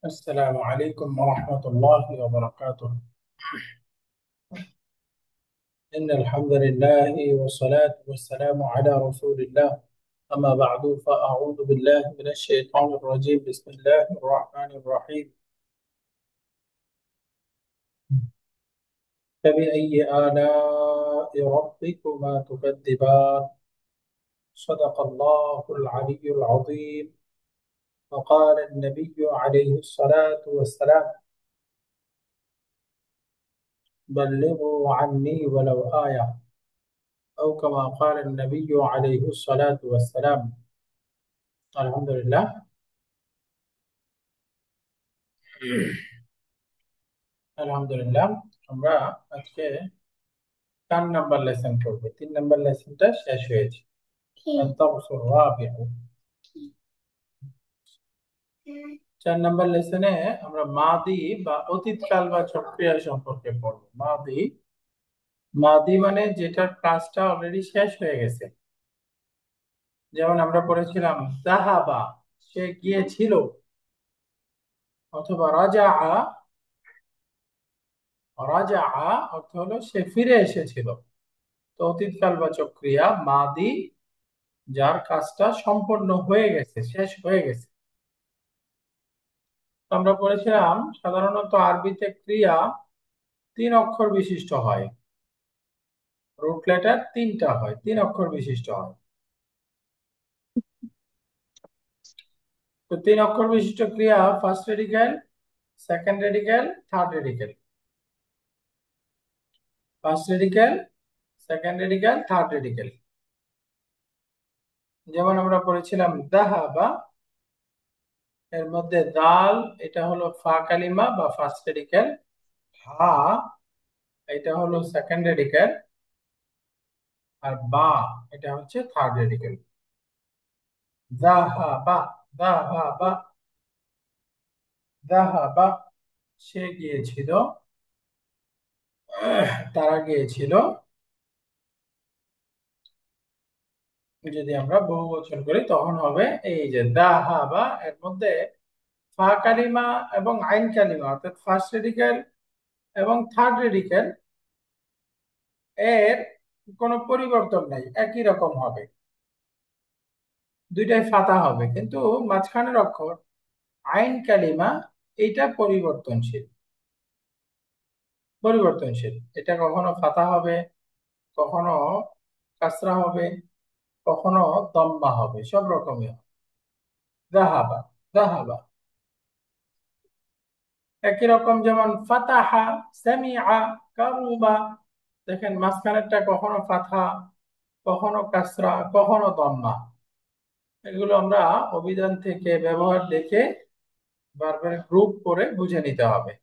السلام عليكم ورحمة الله وبركاته. إن الحمد لله والصلاة والسلام على رسول الله. أما بعد فأعوذ بالله من الشيطان الرجيم. بسم الله الرحمن الرحيم. فبأي آلاء ربكما تكذبان؟ صدق الله العلي العظيم. وقال النبي عليه الصلاة والسلام: بلغوا عني ولو آية، أو كما قال النبي عليه الصلاة والسلام. الحمد لله. আলহামদুলিল্লাহ, আমরা আজকে 4 নম্বর লেসন করব। 3 নম্বর লেসনটা শেষ হয়েছে। আত-তাওসুর রাবিউ। 4 নম্বর লেসনে আমরা মাদি বা অতীতকাল বা ক্রিয়া সম্পর্কে পড়ব। মাদি মাদি মানে যেটার কাজটা অলরেডি শেষ হয়ে গেছে। যেমন আমরা পড়েছিলাম যাহাবা, সে গিয়েছিল, অথবা রাজাআ, রাজাআ অর্থ হলো সে ফিরে এসেছিল। তো অতীতকালবাচক ক্রিয়া মাদি, যার কাজটা সম্পন্ন হয়ে গেছে, শেষ হয়ে গেছে। তো আমরা পড়েছিলাম সাধারণত আরবিতে ক্রিয়া 3 অক্ষর বিশিষ্ট হয়। রুট লেটার 3টা হয়, 3 অক্ষর বিশিষ্ট হয়। তো 3 অক্ষর বিশিষ্ট ক্রিয়া first radical, second radical, third radical. First radical, second radical, third radical. যেমন আমরা পড়েছিলাম যাহাবা, এর মধ্যে দাল এটা হলো ফা কালিমা বা ফার্স্ট রেডিক্যাল। হা এটা হলো সেকেন্ড রেডিক্যাল। আর বা এটা হচ্ছে থার্ড রেডিক্যাল। যাহাবা, যাহাবা, যাহাবা, সে গিয়েছিল, তারা গিয়েছিল। যদি আমরা বহুবচন করি তখন হবে এই যে যাহাবা, এর মধ্যে ফা কালিমা এবং আইন কালিমা অর্থাৎ ফার্স্ট রেডিক্যাল এবং থার্ড রেডিক্যাল এর কোনো পরিবর্তন নাই, একই রকম হবে। দুইটাই ফাতা হবে, কিন্তু মাঝখানের অক্ষর আইন কালিমা এইটা পরিবর্তনশীল। পরিবর্তনশীল, এটা কখনো ফাতা হবে, কখনো কাসরা হবে, কখনো দম্মা হবে, সব রকমই হবে। যাহাবা, যাহাবা। একই রকম যেমন ফাতাহা, সামিআ, কারুবা। দেখেন মাঝখানেরটা কখনো ফাতহা, কখনো কাসরা, কখনো দম্মা। এগুলো আমরা অভিধান থেকে ব্যবহার দেখে বারবার গ্রুপ করে বুঝে নিতে হবে।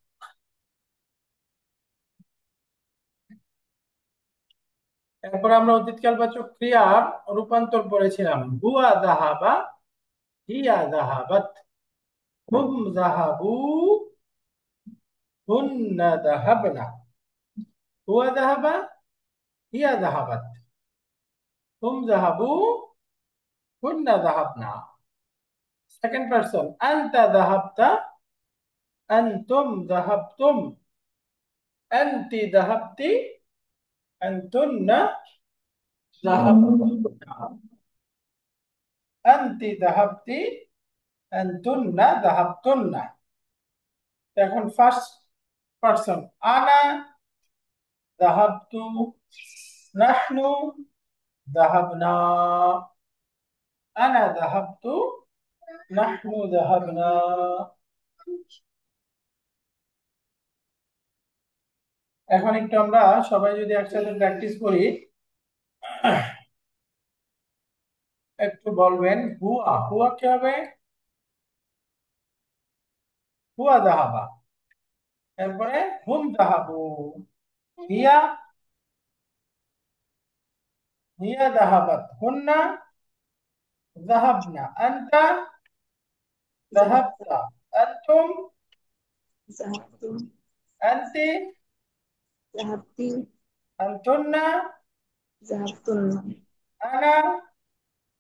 এরপর আমরা অতীতকালবাচক ক্রিয়ার রূপান্তর পড়েছিলাম। হুয়া যাহাবা, হিয়া যাহাবাত, হুম যাহাবু, হুন্না যাহাবনা। হুয়া যাহাবা, হিয়া যাহাবাত, হুম যাহাবু, হুন্না যাহাবনা। সেকেন্ড পারসন আনতা যাহাবতা, আনতুম যাহাবতুম, আনতি যাহাবতি, আনতুন্না যাহাবনা। আনতি যাহাবতি, আনতুন্না যাহাবতুন্না। এখন ফার্স্ট পারসন আনা যাহাবতু, নাহনু যাহাবনা। আনা যাহাবতু, নাহনু যাহাবনা। এখন একটু আমরা সবাই যদি একসাথে প্র্যাকটিস করি, একটু বলবেন হুয়া, হুয়া কি হবে? হুয়া যাহাবা। এরপরে হুম যাহাবু। হিয়া, হিয়া যাহাবাত, হুন্না যাহাবনা, আনতা ذهبت যাহাবতা, আনতুম, ذهبتم আনতি, ذهبتِ আনতুন্না, ذهبتن আনা,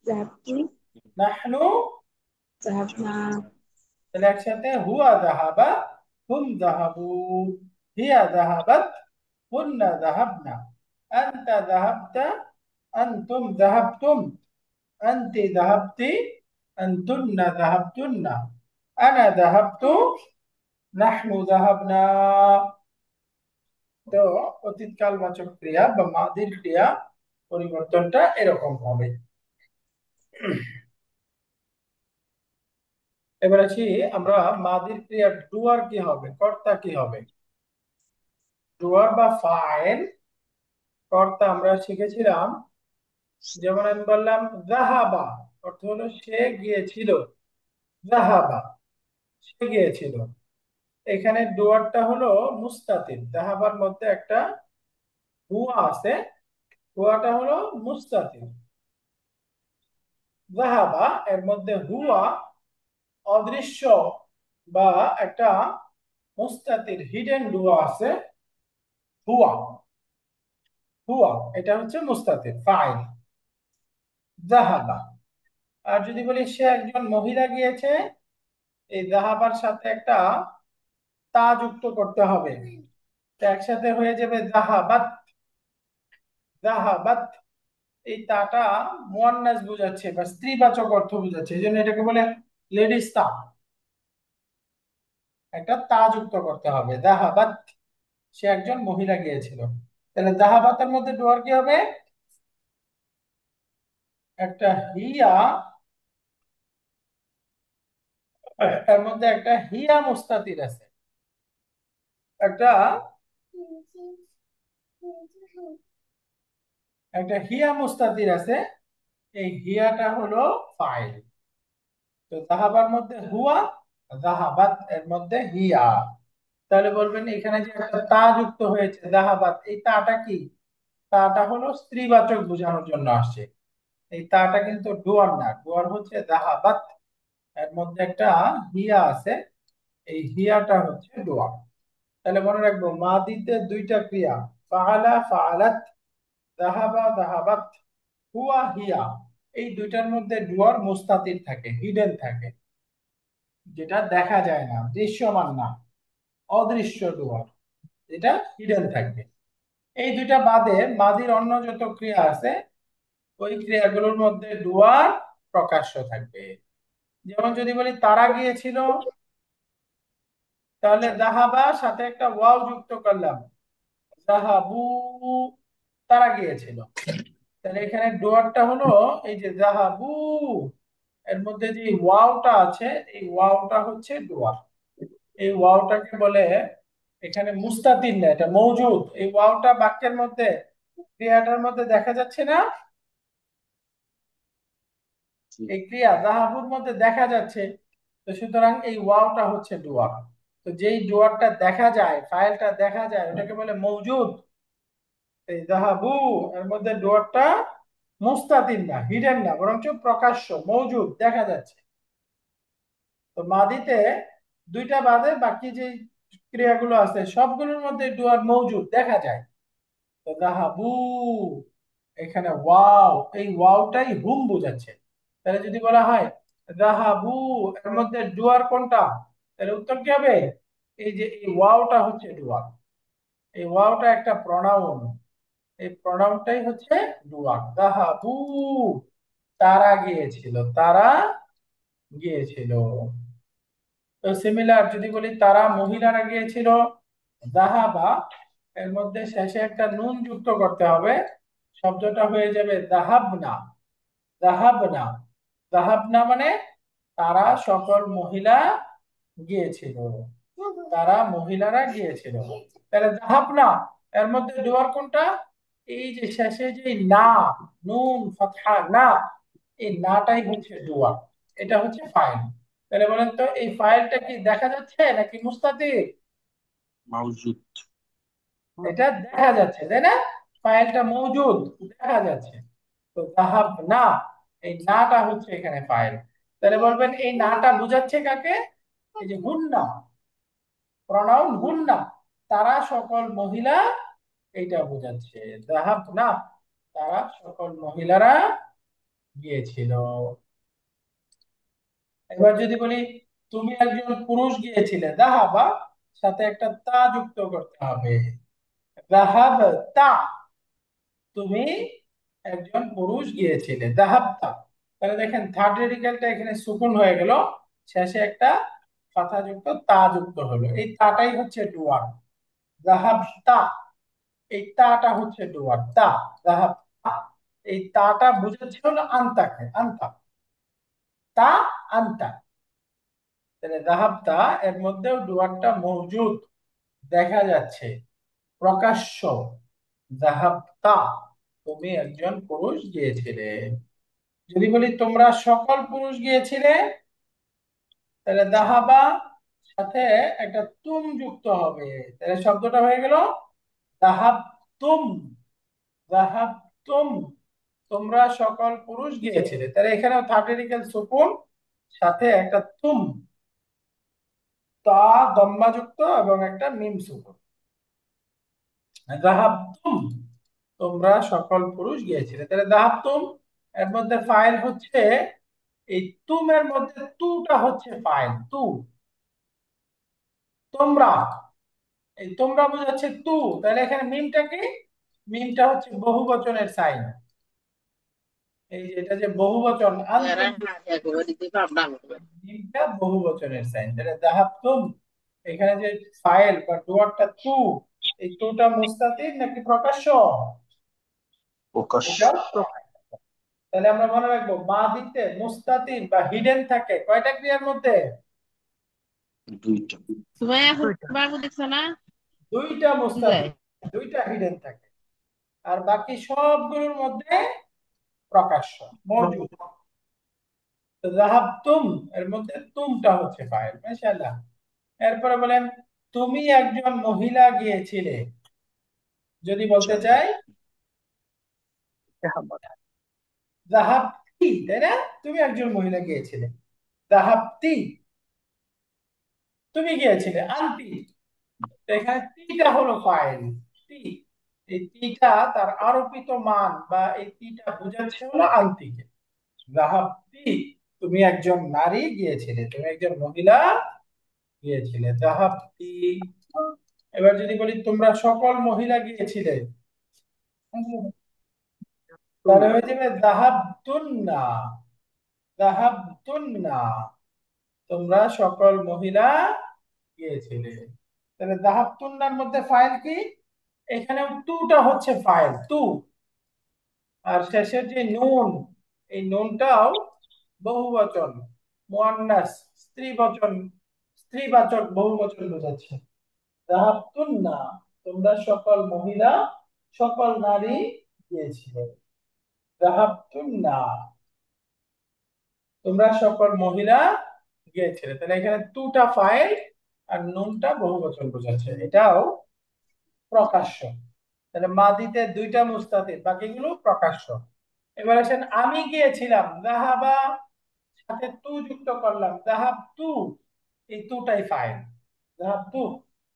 ذهبتِ নাহনু, ذهبنا তাহলে একসাথে হুয়া যাহাবা, হুম যাহাবু, হিয়া যাহাবাত, হুন্না যাহাবনা, আনতা যাহাবতা, আনতুম যাহাবতুম, আনতি যাহাবতি, আনতুন্না যাহাবতুন্না, আনা যাহাবতু, নাহনু যাহাবনা। তো অতীতকালবাচক ক্রিয়া বা মাদির ক্রিয়া পরিবর্তনটা এরকম হবে। এবার আসি আমরা মাদির ক্রিয়ার ডুয়ার কি হবে, কর্তা কি হবে। ডুয়ার বা ফাইল, কর্তা আমরা শিখেছিলাম, যেমন আমি বললাম জাহাবা, অর্থ হলো সে গিয়েছিল, জাহাবা সে গিয়েছিল। এখানে ডুয়ারটা হলো মুস্তাতির, জাহাবার মধ্যে একটা হুয়া আছে, হুয়াটা হলো মুস্তাতির। জাহাবা এর মধ্যে হুয়া অদৃশ্য বা একটা মুস্তাতির হিডেন ডুয়া আছে, হুয়া, হুয়া এটা হচ্ছে মুস্তাতির ফাইল, জাহাবা। আর যদি বলি সে একজন মহিলা গিয়েছে, এই জাহাবার সাথে একটা তা যুক্ত করতে হবে, তো একসাথে হয়ে যাবে জাহাবাত, জাহাবাত। এই তাটা মুয়ান্নাস বোঝাচ্ছে বা স্ত্রীবাচক অর্থ বোঝাচ্ছে, এই জন্য এটাকে বলে লেডিস তা, একটা তা যুক্ত করতে হবে, জাহাবাত সে একজন মহিলা গিয়েছিল। তাহলে জাহাবাতের মধ্যে ডুয়ার কি হবে, একটা হিয়া, এর মধ্যে একটা হিয়া মুস্তাতির আছে, একটা একটা হিয়া মুস্তাতির আছে, এই হিয়াটা হলো ফাইল। তো জাহাবার মধ্যে হুয়া, জাহাবাত এর মধ্যে হিয়া। তাহলে বলবেন এখানে যে একটা তা যুক্ত হয়েছে জাহাবাত, এই তাটা কি, তাটা হলো স্ত্রীবাচক বোঝানোর জন্য আসছে। এই তাটা কিন্তু ডুয়ার না, ডুয়ার হচ্ছে জাহাবাত, এর মধ্যে একটা হিয়া আছে, এই হিয়াটা হচ্ছে ডুয়ার। তাহলে মনে রাখবো মাদিতে দুইটা ক্রিয়া, ফাআলা ফাআলাত, যাহাবা যাহাবাত, হুয়া হিয়া, এই দুইটার মধ্যে ডুয়ার মুস্তাতির থাকে, হিডেন থাকে, যেটা দেখা যায় না, দৃশ্যমান না, অদৃশ্য ডুয়ার, এটা হিডেন থাকবে। এই দুইটা বাদে মাদির অন্য যত ক্রিয়া আছে, ওই ক্রিয়াগুলোর মধ্যে ডুয়ার প্রকাশ্য থাকবে। যেমন যদি বলি তারা গিয়েছিল, তাহলে জাহাবা সাথে একটা ওয়াও যুক্ত করলাম, জাহাবু, তারা গিয়েছিল। তাহলে এখানে ডুয়ারটা হলো এই যে জাহাবু, এর মধ্যে যে ওয়াওটা আছে, এই ওয়াওটা হচ্ছে ডুয়ার। এই ওয়াওটাকে বলে এখানে মুস্তাতির না, এটা মওজুদ। এই ওয়াওটা বাক্যের মধ্যে, ক্রিয়াটার মধ্যে দেখা যাচ্ছে না, এই ক্রিয়া জাহাবুর মধ্যে দেখা যাচ্ছে, তো সুতরাং এই ওয়াওটা হচ্ছে ডুয়ার। তো যেই ডুয়ারটা দেখা যায়, ফাইলটা দেখা যায়, ওটাকে বলে মওজুদ। এই জাহাবু এর মধ্যে ডুয়ারটা মুস্তাতির না, হিডেন না, বরঞ্চ প্রকাশ্য, মওজুদ, দেখা যাচ্ছে। তো মাদিতে দুইটা বাদে বাকি যে ক্রিয়াগুলো আছে সবগুলোর মধ্যে ডুয়ার মওজুদ দেখা যায়। তো জাহাবু, এখানে ওয়াও, এই ওয়াওটাই হুম বোঝাচ্ছে। তাহলে যদি বলা হয় জাহাবু, এর মধ্যে ডুয়ার কোনটা, তাহলে উত্তর কি হবে, এই যে এই ওয়াওটা হচ্ছে ডুয়ার। এই ওয়াওটা একটা প্রনাউন, এই প্রনাউনটাই হচ্ছে ডুয়ার। জাহাবু, তারা গিয়েছিল, তারা গিয়েছিল। তো সিমিলার যদি বলি তারা মহিলারা গিয়েছিল, জাহাবা, এর মধ্যে শেষে একটা নুন যুক্ত করতে হবে, শব্দটা হয়ে যাবে জাহাবনা, জাহাবনা, জাহাবনা মানে তারা সকল মহিলা গিয়েছিল, তারা মহিলারা গিয়েছিল। তাহলে জাহাবনা এর মধ্যে ডুয়ার কোনটা, এই যে শেষে যে না, নুন ফাতহা না, এই নাটাই হচ্ছে ডুয়ার, এটা হচ্ছে ফাইল। তাহলে বলেন তো এই ফাইলটা কি দেখা যাচ্ছে নাকি মুস্তাতির, মাউজুদ। এটা দেখা যাচ্ছে তাই না, ফাইলটা মওজুদ, দেখা যাচ্ছে। তো জাহাব না, এই নাটা হচ্ছে এখানে ফাইল। তাহলে বলবেন এই নাটা বুঝাচ্ছে কাকে, এই যে হুন্না, প্রনাউন হুন্না, তারা সকল মহিলা, এইটা বোঝাচ্ছে। জাহাব না, তারা সকল মহিলারা গিয়েছিল। এবার যদি বলি তুমি একজন পুরুষ গিয়েছিলে, দাহাবা সাথে একটা তা যুক্ত করতে হবে। দাহাব তা, তুমি একজন পুরুষ গিয়েছিলে, দাহাবতা। তাহলে দেখেন থার্ড রেডিক্যালটা এখানে সুকুন হয়ে গেল, শেষে একটা কথা যুক্ত তা যুক্ত হলো, এই তাটাই হচ্ছে ডুয়ার। দাহাবতা, এই তাটা হচ্ছে ডুয়ার, তা। দাহাবতা, এই তাটা বুঝাচ্ছে হলো আন্তাকে, আন্তা, তা, আন্তা। তাহলে দাহাবতা এর মধ্যেও ডুয়ারটা মৌজুদ, দেখা যাচ্ছে, প্রকাশ্য। দাহাবতা, তুমি একজন পুরুষ গিয়েছিলে। যদি বলি তোমরা সকল পুরুষ গিয়েছিলে, তাহলে দাহাবা সাথে একটা তুম যুক্ত হবে, তাহলে শব্দটা হয়ে গেল দাহাব তুম। দাহাব তুম, তোমরা সকল পুরুষ গিয়েছিলে। তাহলে এখানেও থার্ড রেডিক্যাল সুকুন সাথে একটা তুম, তা দম্মা যুক্ত এবং একটা মিম সুকুন। দাহাব তুম, তোমরা সকল পুরুষ গিয়েছিলে। তাহলে দাহাব তুম এর মধ্যে ফাইল হচ্ছে, এই তুমের মধ্যে তুটা হচ্ছে ফাইল, তু। তোমরা, এই তোমরা বোঝাচ্ছে তু, তাহলে এখানে মিমটা কি? মিমটা হচ্ছে বহুবচনের সাইন। এই যে এটা যে বহুবচন, আনতুম, মিমটা বহুবচনের সাইন। তাহলে যাহাবতুম, এখানে যে ফাইল বা ডুয়ারটা তু, এই তুটা মুস্তাতির নাকি প্রকাশ্য? প্রকাশ্য। এটা প্রকাশ্য। তাহলে আমরা মনে রাখবো মাদিতে মুস্তাতির বা হিডেন থাকে কয়টা ক্রিয়ার মধ্যে? দুইটা। তুমি এখন বাবু দেখছো না? দুইটা কি যায়? মুস্তাতির, দুইটা হিডেন থাকে, আর বাকি সবগুলোর মধ্যে প্রকাশ্য মৌজুদ। তো যাহাবতুম এর মধ্যে তুমটা হচ্ছে ফাইল, মাশাআল্লাহ। এরপরে বলেন তুমি একজন মহিলা গিয়েছিলে, যদি বলতে চার। চাই যাহাবতি, তাই না? তুমি একজন মহিলা গিয়েছিলে, যাহাবতি, তুমি গিয়েছিলে, আনতি। তো এখানে তিটা হলো ফাইল, তি। এই তিটা তার আরোপিত মান বা এই তিটা বোঝাচ্ছে হলো আনতিকে। যাহাবতি, তুমি একজন নারী গিয়েছিলে, তুমি একজন মহিলা গিয়েছিলে, যাহাবতি। এবার যদি বলি তোমরা সকল মহিলা গিয়েছিলে, তাহলে হয়ে যাবে যাহাবতুন্না। যাহাবতুন্না, তোমরা সকল মহিলা গিয়েছিলে। তাহলে যাহাবতুন্নার মধ্যে ফাইল কি? এখানেও তুটা হচ্ছে ফাইল, তু। আর শেষের যে নুন, এই নুনটাও বহুবচন, মুয়ান্নাস, স্ত্রীবচন, স্ত্রীবাচক বহুবচন বোঝাচ্ছে। যাহাবতুন্না, তোমরা সকল মহিলা, সকল নারী গিয়েছিলে। যাহাবতুন্না, তোমরা সকল মহিলা গিয়েছিলে। তাহলে এখানে টুটা ফাইল আর নুনটা বহুবচন বোঝাচ্ছে, এটাও প্রকাশ্য। তাহলে মাদিতে দুইটা মুস্তাতির, বাকিগুলো প্রকাশ্য। এবার আসেন আমি গিয়েছিলাম, যাহাবা সাথে তু যুক্ত করলাম, যাহাব তু, এই তুটাই ফাইল। যাহাব তু,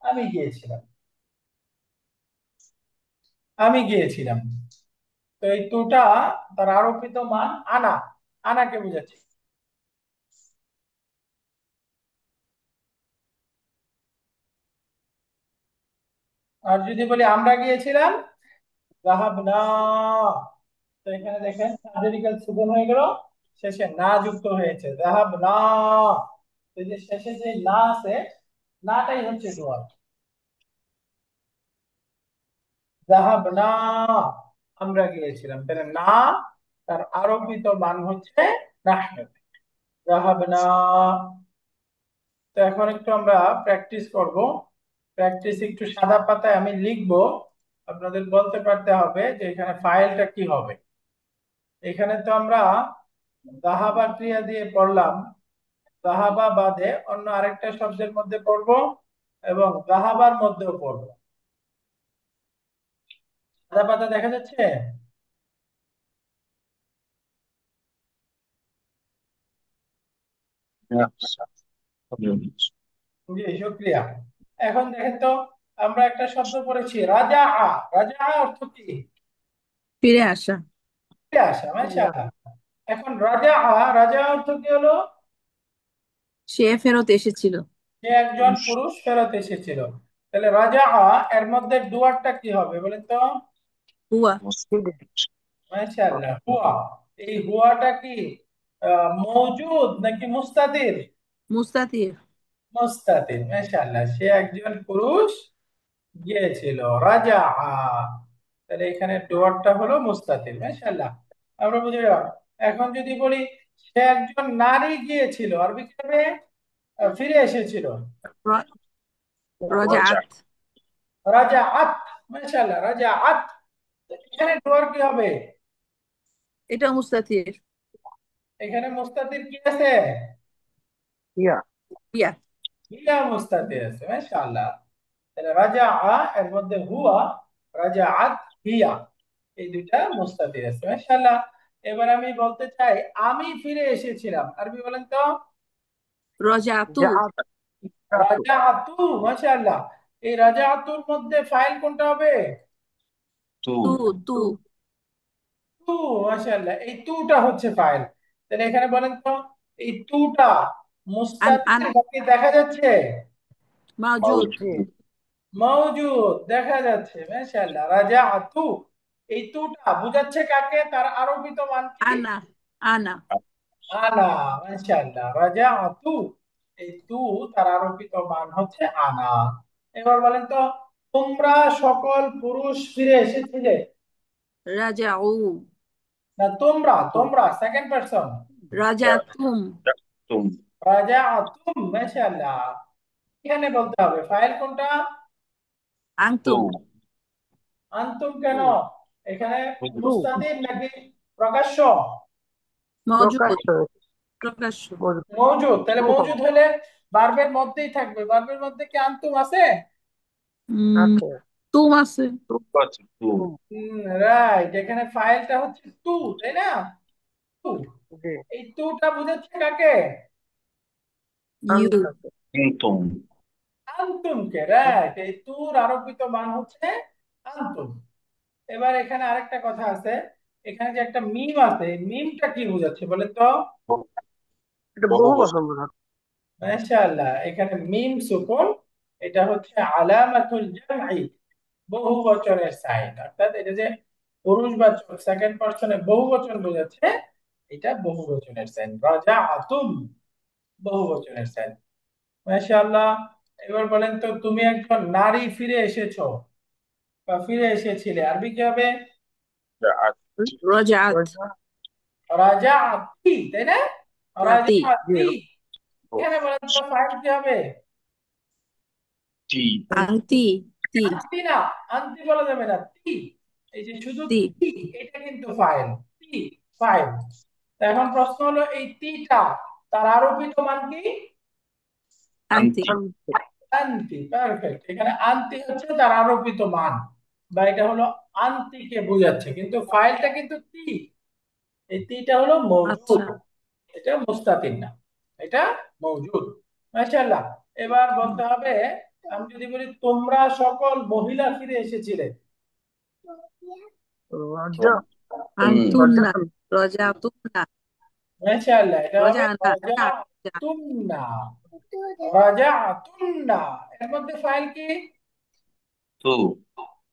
আমি গিয়েছিলাম, আমি গিয়েছিলাম। তো এই টুটা তার আরোপিত মান আনা, আনাকে বুঝাচ্ছে। আর যদি বলি আমরা গিয়েছিলাম, যাহাবনা, তো এখানে দেখেন সার্জারিক্যাল সুকুন হয়ে গেল, শেষে না যুক্ত হয়েছে, যাহাবনা। তো এই যে শেষে যে না আছে, নাটাই হচ্ছে ডুয়ার। যাহাবনা, আমরা গিয়েছিলাম, তাহলে না তার আরোপিত মান হচ্ছে নাহনু। যাহাবনা। তো এখন একটু আমরা প্র্যাকটিস করব। প্র্যাকটিস একটু সাদা পাতায় আমি লিখবো, আপনাদের বলতে পারতে হবে যে এখানে ফাইলটা কি হবে। এখানে তো আমরা যাহাবা ক্রিয়া দিয়ে পড়লাম, যাহাবা বাদে অন্য আরেকটা শব্দের মধ্যে পড়বো এবং যাহাবার মধ্যেও পড়বো। সাদা পাতা দেখা যাচ্ছে? জি, শুক্রিয়া। এখন দেখেন তো, আমরা একটা শব্দ পড়েছি রাজা। রাজা অর্থ কি? ফিরে আসা। ফিরে আসা, মাশাআল্লাহ। এখন রাজা, রাজা অর্থ কি হলো? সে ফেরত এসেছিল। সে একজন পুরুষ ফেরত এসেছিল। তাহলে রাজা এর মধ্যে ডুয়ারটা কি হবে বলেন তো? হুয়া। মাশাআল্লাহ, হুয়া। এই হুয়াটা কি মওজুদ নাকি মুস্তাতির? মুস্তাতির। মুস্তাতির, মাশাআল্লাহ। সে একজন পুরুষ গিয়েছিল, রাজা। তাহলে এখানে ডুয়ারটা হলো মুস্তাতির, মাশাআল্লাহ। আমরা বুঝে গেলাম। এখন যদি বলি সে একজন নারী গিয়েছিল, আরবি কি হবে? ফিরে এসেছিল। র- রজাআত। রাজা আত, মাশাআল্লাহ, রাজা আত। এখানে ডুয়ার কি হবে? এটা মুস্তাতির। এখানে মুস্তাতির কি আছে? ইয়া। হিয়া মুস্তাতির আছে, মাশাআল্লাহ। তাহলে রাজা এর মধ্যে হুয়া, রাজা আত, হিয়া, এই দুইটা মুস্তাতির আছে, মাশাআল্লাহ। এবার আমি বলতে চাই আমি ফিরে এসেছিলাম, আরবি বলেন তো? রজাআতু। রাজা আতু, মাশাআল্লাহ। এই রাজা আতুর মধ্যে ফাইল কোনটা হবে? তো তু। তু। তু, মাশাআল্লাহ। এই তুটা হচ্ছে ফাইল। তাহলে এখানে বলেন তো, এই তুটা আন মুস্তাতির বাকি দেখা যাচ্ছে? মাওজুদ। মাউজুদ। মওজুদ দেখা যাচ্ছে, মাশাআল্লাহ। রাজা আতু, এই তুটা বুঝাচ্ছে কাকে? তার আরবিত মান কি? আনা। আনা। আনা, মাশাআল্লাহ। রাজা আতু, এই তু তার আরবিত মান হচ্ছে আনা। এবার বলেন তো, তোমরা সকল পুরুষ ফিরে এসেছিলে। রাজাউ। না, তোমরা, তোমরা সেকেন্ড পারসন। রাজাতুম। তুম রাজা আতুম, মাশাআল্লাহ। এখানে বলতে হবে ফাইল কোনটা? তো আনতুম। আনতুম কেন? এখানে বুঝলি? মুস্তাতির নাকি প্রকাশ্য? মওজুদ। প্রকাশ্য। মওজুদ। তাহলে মওজুদ হলে ভার্বের মধ্যেই থাকবে। ভার্বের মধ্যে কি আনতুম আছে? উম তুম আছে। আছে তো রাইট। এখানে ফাইলটা হচ্ছে তু, তাই না? তু। এই তুটা বুঝাচ্ছে কাকে? ইউ। কিন্তু আনতুমকে, রাইট। এই তুর আরোপিত মান হচ্ছে আনতুম। এবার এখানে আরেকটা কথা আছে। এখানে যে একটা মিম আছে, এই মিমটা কি বোঝাচ্ছে বলেন তো? বহু বছর মাশাআল্লাহ, এখানে মিম সুকুন, এটা হচ্ছে আলামাতুল জামঈ, বহু বচনের সাইন। অর্থাৎ এটা যে পুরুষবাচক সেকেন্ড পারসনে বহু বচন বোঝাচ্ছে, এটা বহু বচনের সাইন। রাজাআতুম, বহু বচনের সাইন, মাশাআল্লাহ। এবার বলেন তো, তুমি একজন নারী ফিরে এসেছো বা ফিরে এসেছিলে, আরবি কি হবে? রজাআত। রাজাআতি, তাই না? আতি। রাজাআতি। এখানে বলেন তো ফাইল কি হবে? টি আংতি। তি। আন্তি না, আন্তি বলা যাবে না, তি। এই যে শুধু তি। তি, এটা কিন্তু ফাইল। তি, ফাইল। এখন প্রশ্ন হলো, এই তিটা তার আরবিত মান কি? আংতি। আন্তি আন্তি, পারফেক্ট। এখানে আন্তি হচ্ছে তার আরোপিত মান, বা এটা হলো আন্তিকে বোঝাচ্ছে, কিন্তু ফাইলটা কিন্তু তি। এই তিটা হলো মওজুদ, আচ্ছা। এটা মুস্তাতির না, এটা মওজুদ, মাশাআল্লাহ। এবার বলতে হবে, আমি যদি বলি তোমরা সকল মহিলা ফিরে এসেছিলে। আনতুন্না। রজাতুন্না। মাশাআল্লাহ, এটা হবে রজানা। না। রাজাতুন্না। রাজাতুন্না, এর মধ্যে ফাইল কি? তো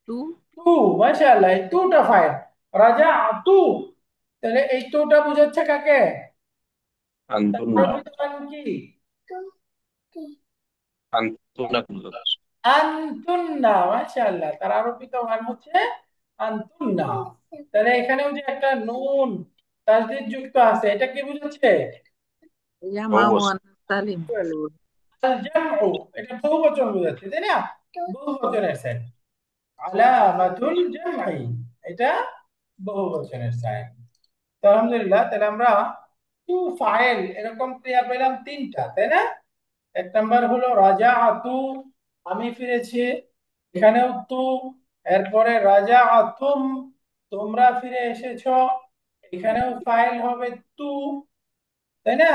তু। তু, মাশাআল্লাহ। এই তুটা ফাইল, রাজাতু। তাহলে এই তুটা বোঝাচ্ছে কাকে? আন্তনা তার নাম কি? আন্তনা কুলদাস আনতুন্না, মাশাআল্লাহ। তার আরবিত মান হচ্ছে আনতুন্না। তাহলে এখানেও যে একটা নুন তাসদীদ যুক্ত আছে, এটা কি বোঝাচ্ছে? জামা বহু বছর মুয়ান্নাস সালিম। আল জামউ, এটা বহুবচন বোঝাচ্ছে, তাই না? বহুবচনের সাইন, আলামাতুল জামঈ, এটা বহুবচনের সাইন। তো আলহামদুলিল্লাহ, তাহলে আমরা টু ফাইল এরকম ক্রিয়া পেলাম তিনটা, তাই না? এক নাম্বার হলো রাজাআতু, আমি ফিরেছি, এখানেও তু। এরপরে রাজাআতুম, তোমরা ফিরে এসেছো, এখানেও ফাইল হবে তু, তাই না?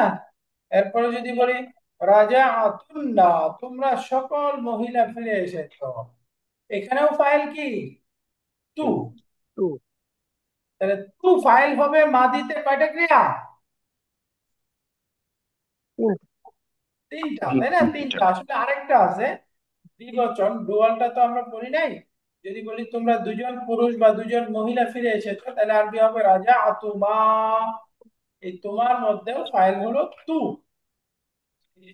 এরপরে যদি বলি রাজাআতুন্না, তোমরা সকল মহিলা ফিরে এসেছো, এখানেও ফাইল কি? টু। তো তাহলে টু ফাইল হবে মাদিতে কয়টা ক্রিয়া? তিনটা, তাই না? তিনটা, আসলে আরেকটা আছে দ্বিবচন, ডুয়ালটা তো আমরা পড়ি নাই। যদি বলি তোমরা দুজন পুরুষ বা দুজন মহিলা ফিরে এসেছো, তাহলে আরবি হবে রাজা আতুমা। এই তোমার মধ্যেও ফাইল হলো তু।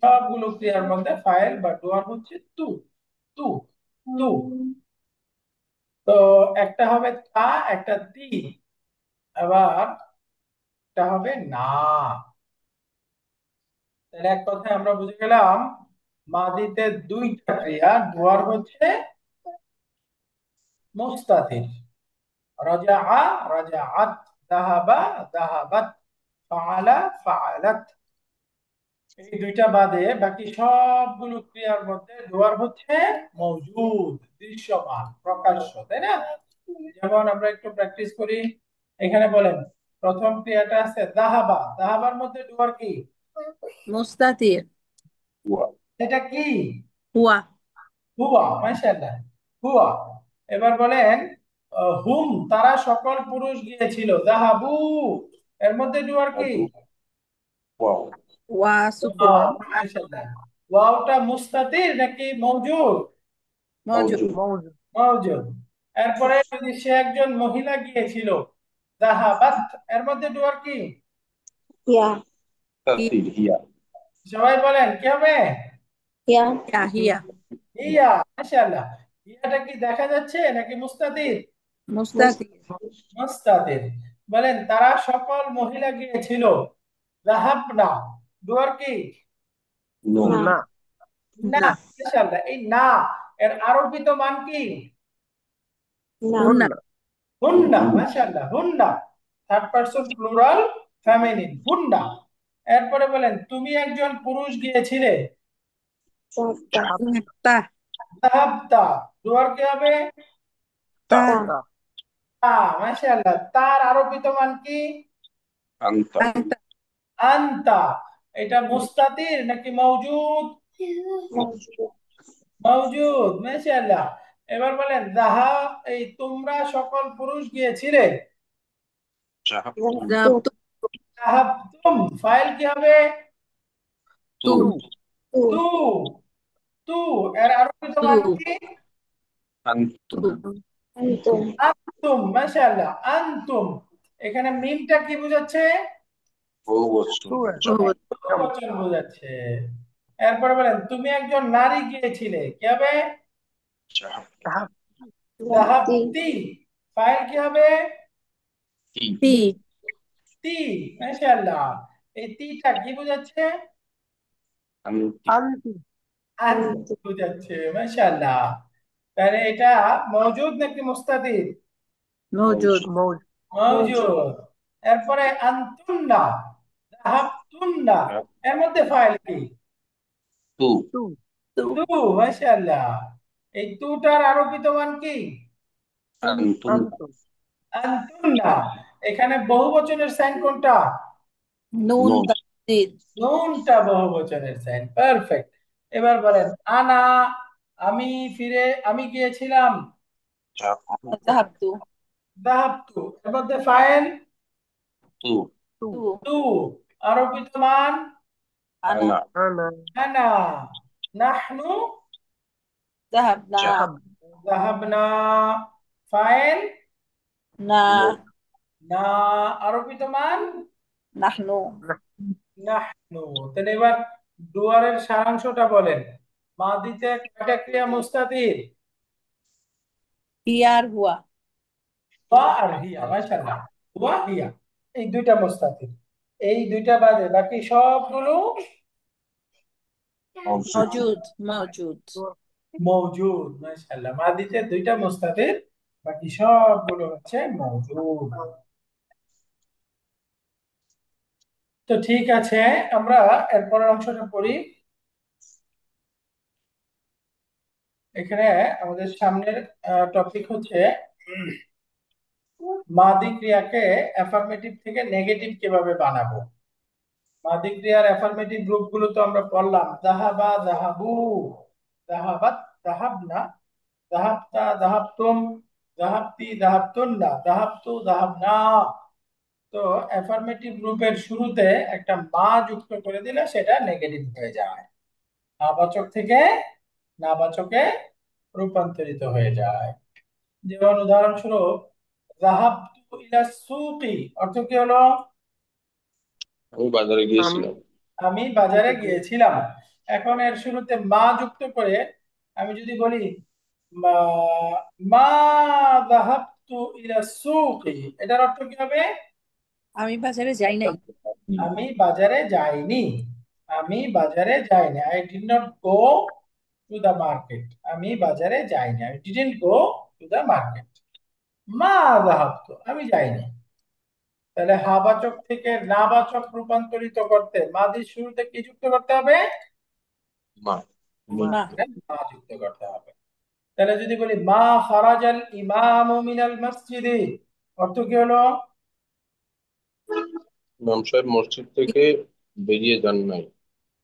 সবগুলো ক্রিয়ার মধ্যে ফাইল বা ডুয়াল হচ্ছে তু। তু তু। তো একটা হবে তা, একটা তি, আবার একটা হবে না। তাহলে এক কথায় আমরা বুঝে গেলাম মাদিতে দুইটা ক্রিয়া, ডুয়ার হচ্ছে মুস্তাতির। রাজাআ রাজাআত, যাহাবা যাহাবাত, ফাআলা ফাআলাত। এই দুইটা বাদে বাকি সবগুলো ক্রিয়ার মধ্যে ডুয়ার হচ্ছে মওজুদ, দৃশ্যমান, প্রকাশ্য, তাই না? যেমন আমরা একটু প্র্যাকটিস করি। এখানে বলেন প্রথম ক্রিয়াটা আছে যাহাবা, যাহাবার মধ্যে ডুয়ার কি? মুস্তাতির। এটা কি? হুয়া। হুয়া, মাশাআল্লাহ, হুয়া। এবার বলেন হুম, তারা সকল পুরুষ গিয়েছিল, যাহাবু, এর মধ্যে ডুয়ার কি? ওয়া সুকুন। ওয়াও, মাশাআল্লাহ। ওয়াওটা মুস্তাতির নাকি মওজুদ? মওজুদ। মওজুদ। এরপরে যদি সে একজন মহিলা গিয়েছিল, যাহাবাত, এর মধ্যে ডুয়ার কি? ইয়া সবাই বলেন কি হবে? ইয়া হিয়া হিয়া। ইয়া, মাশাআল্লাহ। ইয়াটা কি দেখা যাচ্ছে নাকি মুস্তাতির? মুস্তাতির। মুস্তাতির। বলেন তারা সকল মহিলা গিয়েছিল, যাহাবনা, ডুয়ার কি? না না, না। মাশাআল্লাহ। এই না এর আরবিত মান কি? না হুনা। হুন্না, মাশাআল্লাহ, হুন্না। থার্ড পারসন প্লুরাল ফেমিনিন, হুন্না। এরপরে বলেন তুমি একজন পুরুষ গিয়েছিলে, চারটা তা। যাহাবতা, ডুয়ার কি হবে? তা। তা তা, মাশাআল্লাহ। তার আরবিত মান কি? আনতা। আনতা। এটা মুস্তাতির নাকি মওজুদ? মওজুদ মওজুদ, মাশাআল্লাহ। এবার বলেন যাহা, এই তোমরা সকল পুরুষ গিয়েছিলে, যাহাবতু যাহাবতু। যাহাবতুম, ফাইল কি হবে? তু। তু তু। তু এর আরবিত তু। মান কি? তু। আনতুম আনতুম, মাশাআল্লাহ, আনতুম। এখানে মিমটা কি বোঝাচ্ছে? বহুবচন। বহুবচন বোঝাচ্ছে। এরপরে বলেন তুমি একজন নারী গিয়েছিলে, কি হবে? যাহাবতি যাহাবতি, ফাইল কি হবে? তি। তি, মাশাআল্লাহ। এই তিটা কি বোঝাচ্ছে? আনতি আনতু বোঝাচ্ছে, মাশাআল্লাহ। তাহলে এটা মওজুদ নাকি মুস্তাতির? মওজুদ। মওজুদ মওজুদ। এরপরে আনতুন্না, যাহাবতুন্না, এর মধ্যে ফাইল কি? তু। তু, মাশাআল্লাহ। এই তুটার আরবিত মান কি? আনতুন্না। এখানে বহুবচনের সাইন কোনটা? নুন তাকদীর। নুনটা বহুবচনের সাইন, পারফেক্ট। এবার বলেন আনা, আমি আমি গিয়েছিলাম, যাহাবতু। যাহাবতু, এর মধ্যে ফাইল তু। তু, আরবিত মান আনা। আনা। নাহনু যাহাবনা। যাহাবনা, ফাইল না। না, আরবিত মান নাহনু। নাহনু। তাহলে এবার ডুয়ারের সারাংশটা বলেন। মাদিতে কয়টা ক্রিয়া মুস্তাতির? হিয়া আর হুয়া। ওয়া আর হিয়া, মাশাআল্লাহ। ওয়া হিয়া, এই দুইটা মুস্তাতির। এই দুইটা বাদে বাকি সবগুলো মওজুদ। মওজুদ। মওজুদ, মাশাআল্লাহ। মাদিতে দুইটা মুস্তাতির, বাকি সবগুলো হচ্ছে মওজুদ। তো ঠিক আছে, আমরা এরপরের অংশটা পড়ি। এখানে আমাদের সামনের টপিক হচ্ছে মাদি ক্রিয়াকে অ্যাফার্মেটিভ থেকে নেগেটিভ কিভাবে বানাবো। মাদি ক্রিয়ার অ্যাফার্মেটিভ গ্রুপগুলো তো আমরা পড়লাম, যাহাবা যাহাবু, যাহাবাত যাহাবনা, যাহাবতা যাহাবতুম, যাহাবতি যাহাবতুন্না, যাহাবতু যাহাবনা। তো অ্যাফার্মেটিভ গ্রুপের শুরুতে একটা মা যুক্ত করে দিলে সেটা নেগেটিভ হয়ে যায়। নাবাচক থেকে নাবাচকে রূপান্তরিত হয়ে যায়। যেমন উদাহরণস্বরূপ যাহাবতু ইলা সুকি, অর্থ কি হলো? আমি বাজারে গিয়েছিলাম। আমি বাজারে গিয়েছিলাম। এখন এর শুরুতে মা যুক্ত করে আমি যদি বলি মা মা যাহাবতু ইলা সুকি, এটার অর্থ কি হবে? আমি বাজারে যাই নাই। আমি বাজারে যাইনি। আমি বাজারে যাইনি। I did not go to the market. আমি বাজারে যাইনি। I didn't go to the market. মা যাহাবতু, আমি যাইনি। তাহলে হাবাচক থেকে নাবাচক রূপান্তরিত করতে মাদির শুরুতে কি যুক্ত করতে হবে? মা। মা। মা যুক্ত করতে হবে। তাহলে যদি বলি মা খারাজাল ইমামু মিনাল মসজিদি, অর্থ কি হলো? ইমাম সাহেব মসজিদ থেকে বেরিয়ে যান নাই।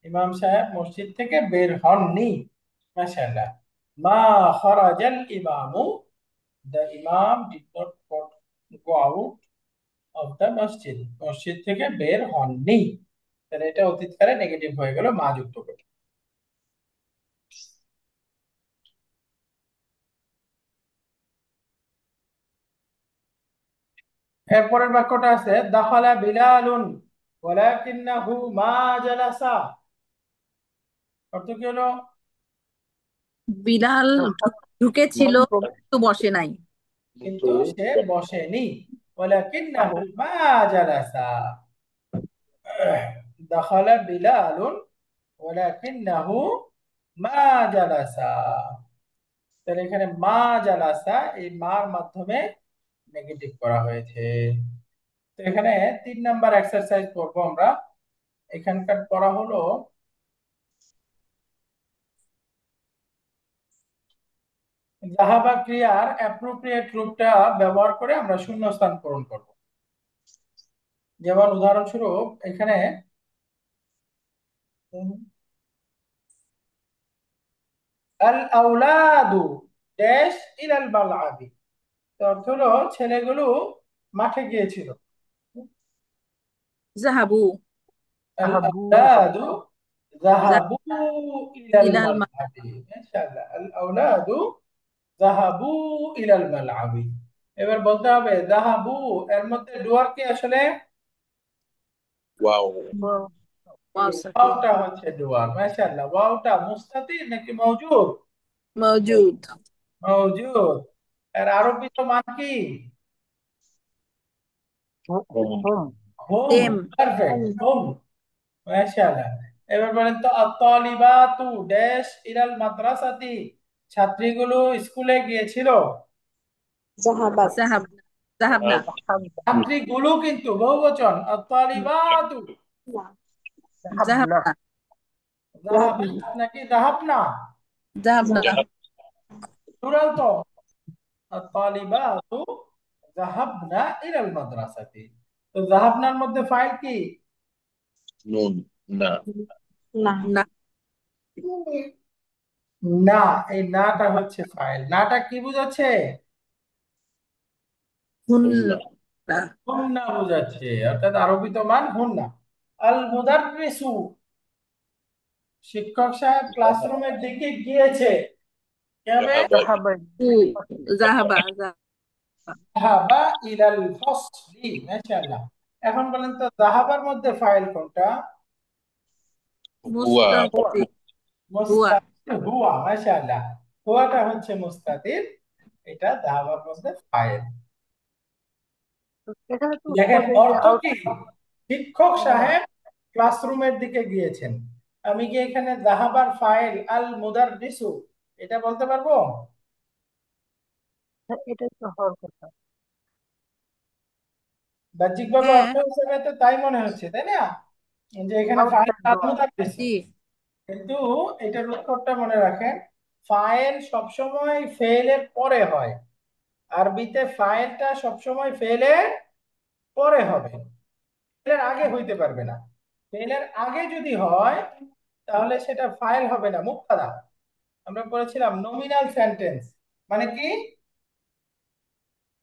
ইমাম সাহেব মসজিদ থেকে বের হননি। মাশাআল্লাহ। মা খারাজাল ইমামু, the imam did not go out of the মসজিদ, মসজিদ থেকে বের হননি। তাহলে এটা অতীতকালে নেগেটিভ হয়ে গেল মা যুক্ত করে। এরপরের বাক্যটা আছে দাখালা বিলালুন ওয়ালাকিন্নাহু মা জালাসা, অর্থ কি হলো? বিলাল ঢুকেছিল কিন্তু বসে নাই। কিন্তু সে বসেনি। ওয়ালাকিন্নাহু মা জালাসা। দাখালা বিলালুন ওয়ালাকিন্নাহু মা জালাসা। তাহলে এখানে মা জালাসা, এই মার মাধ্যমে নেগেটিভ করা হয়েছে। তো এখানে 3 নাম্বার এক্সারসাইজ করব আমরা। এখানকার করা হলো জাহাবা ক্রিয়ার অ্যাপ্রোপ্রিয়েট রূপটা ব্যবহার করে আমরা শূন্যস্থান পূরণ করব। যেমন উদাহরণস্বরূপ এখানে আল আউলাদু ড্যাশ ইলাল মালআবি, তো অর্থ হলো ছেলেগুলো মাঠে গিয়েছিল। জাহাবু আল আউলাদু যাহাবু ইলাল ইলাল মা। মালআবি। মাশাআল্লাহ, আল আউলাদু যাহাবু ইলাল মালআবি। এবার বলতে হবে যাহাবু এর মধ্যে ডুয়ার কি আসলে? ওয়াও। মাসাকিন ওয়াওটা হচ্ছে ডুয়ার। মাশাআল্লাহ, ওয়াওটা মুস্তাতির নাকি মওজুদ? মওজুদ। মওজুদ। এর আরবি তো মান কি? হুম। হুম। তেম পারফেক্ট, হুম। মাশাআল্লাহ। এবার বলেন তো আত-তালিবাতু ড্যাশ ইলাল মাদ্রাসাতি, ছাত্রীগুলো স্কুলে গিয়েছিল। জাহাবাত। জাহাবনা জাহাবনা ছাত্রীগুলো কিন্তু বহুবচন, আত-তালিবাতু। না, জাহাবনা যাহাবাত নাকি যাহাবনা? জাহাবনা প্লুরাল তো। আত-তালিবাতু যাহাবনা ইলাল মাদ্রাসাতি। তো যাহাবনার মধ্যে ফাইল কি? নুন। না। না, না না, এই নাটা হচ্ছে ফাইল। নাটা কি বোঝাচ্ছে? হুন্না। হুন্না হুন্না বোঝাচ্ছে, অর্থাৎ আরবিত মান হুন্না। আল মুদাররিসু, শিক্ষক সাহেব ক্লাসরুমের দিকে গিয়েছে। কি হবে? জাহাবাই। উ জাহাবা যাহাবা ইলাল ফসলি। মাশাআল্লাহ। এখন বলেন তো যাহাবার মধ্যে ফাইল কোনটা? হুয়া। মুস্তাতির হুয়া মুস্তাতির হুয়া। মাশাআল্লাহ, হুয়াটা হচ্ছে মুস্তাতির, এটা যাহাবার মধ্যে ফাইল। দেখেন অর্থ কি? শিক্ষক সাহেব ক্লাসরুমের দিকে গিয়েছেন। আমি কি এখানে যাহাবার ফাইল আল মুদাররিসু এটা বলতে পারবো? বাহ্যিকভাবে হ্যাঁ অর্থ হিসেবে তো তাই মনে হচ্ছে, তাই না? যে এখানে ফাইল আল মুদাররিসু। জি কিন্তু এটার উত্তরটা মনে রাখেন, ফাইল সবসময় ফেলের পরে হয়। আরবিতে ফাইলটা সবসময় ফেলের পরে হবে, ফেলের আগে হইতে পারবে না। ফেলের আগে যদি হয় তাহলে সেটা ফাইল হবে না, মুবতাদা। আমরা পড়েছিলাম নমিনাল সেন্টেন্স মানে কি?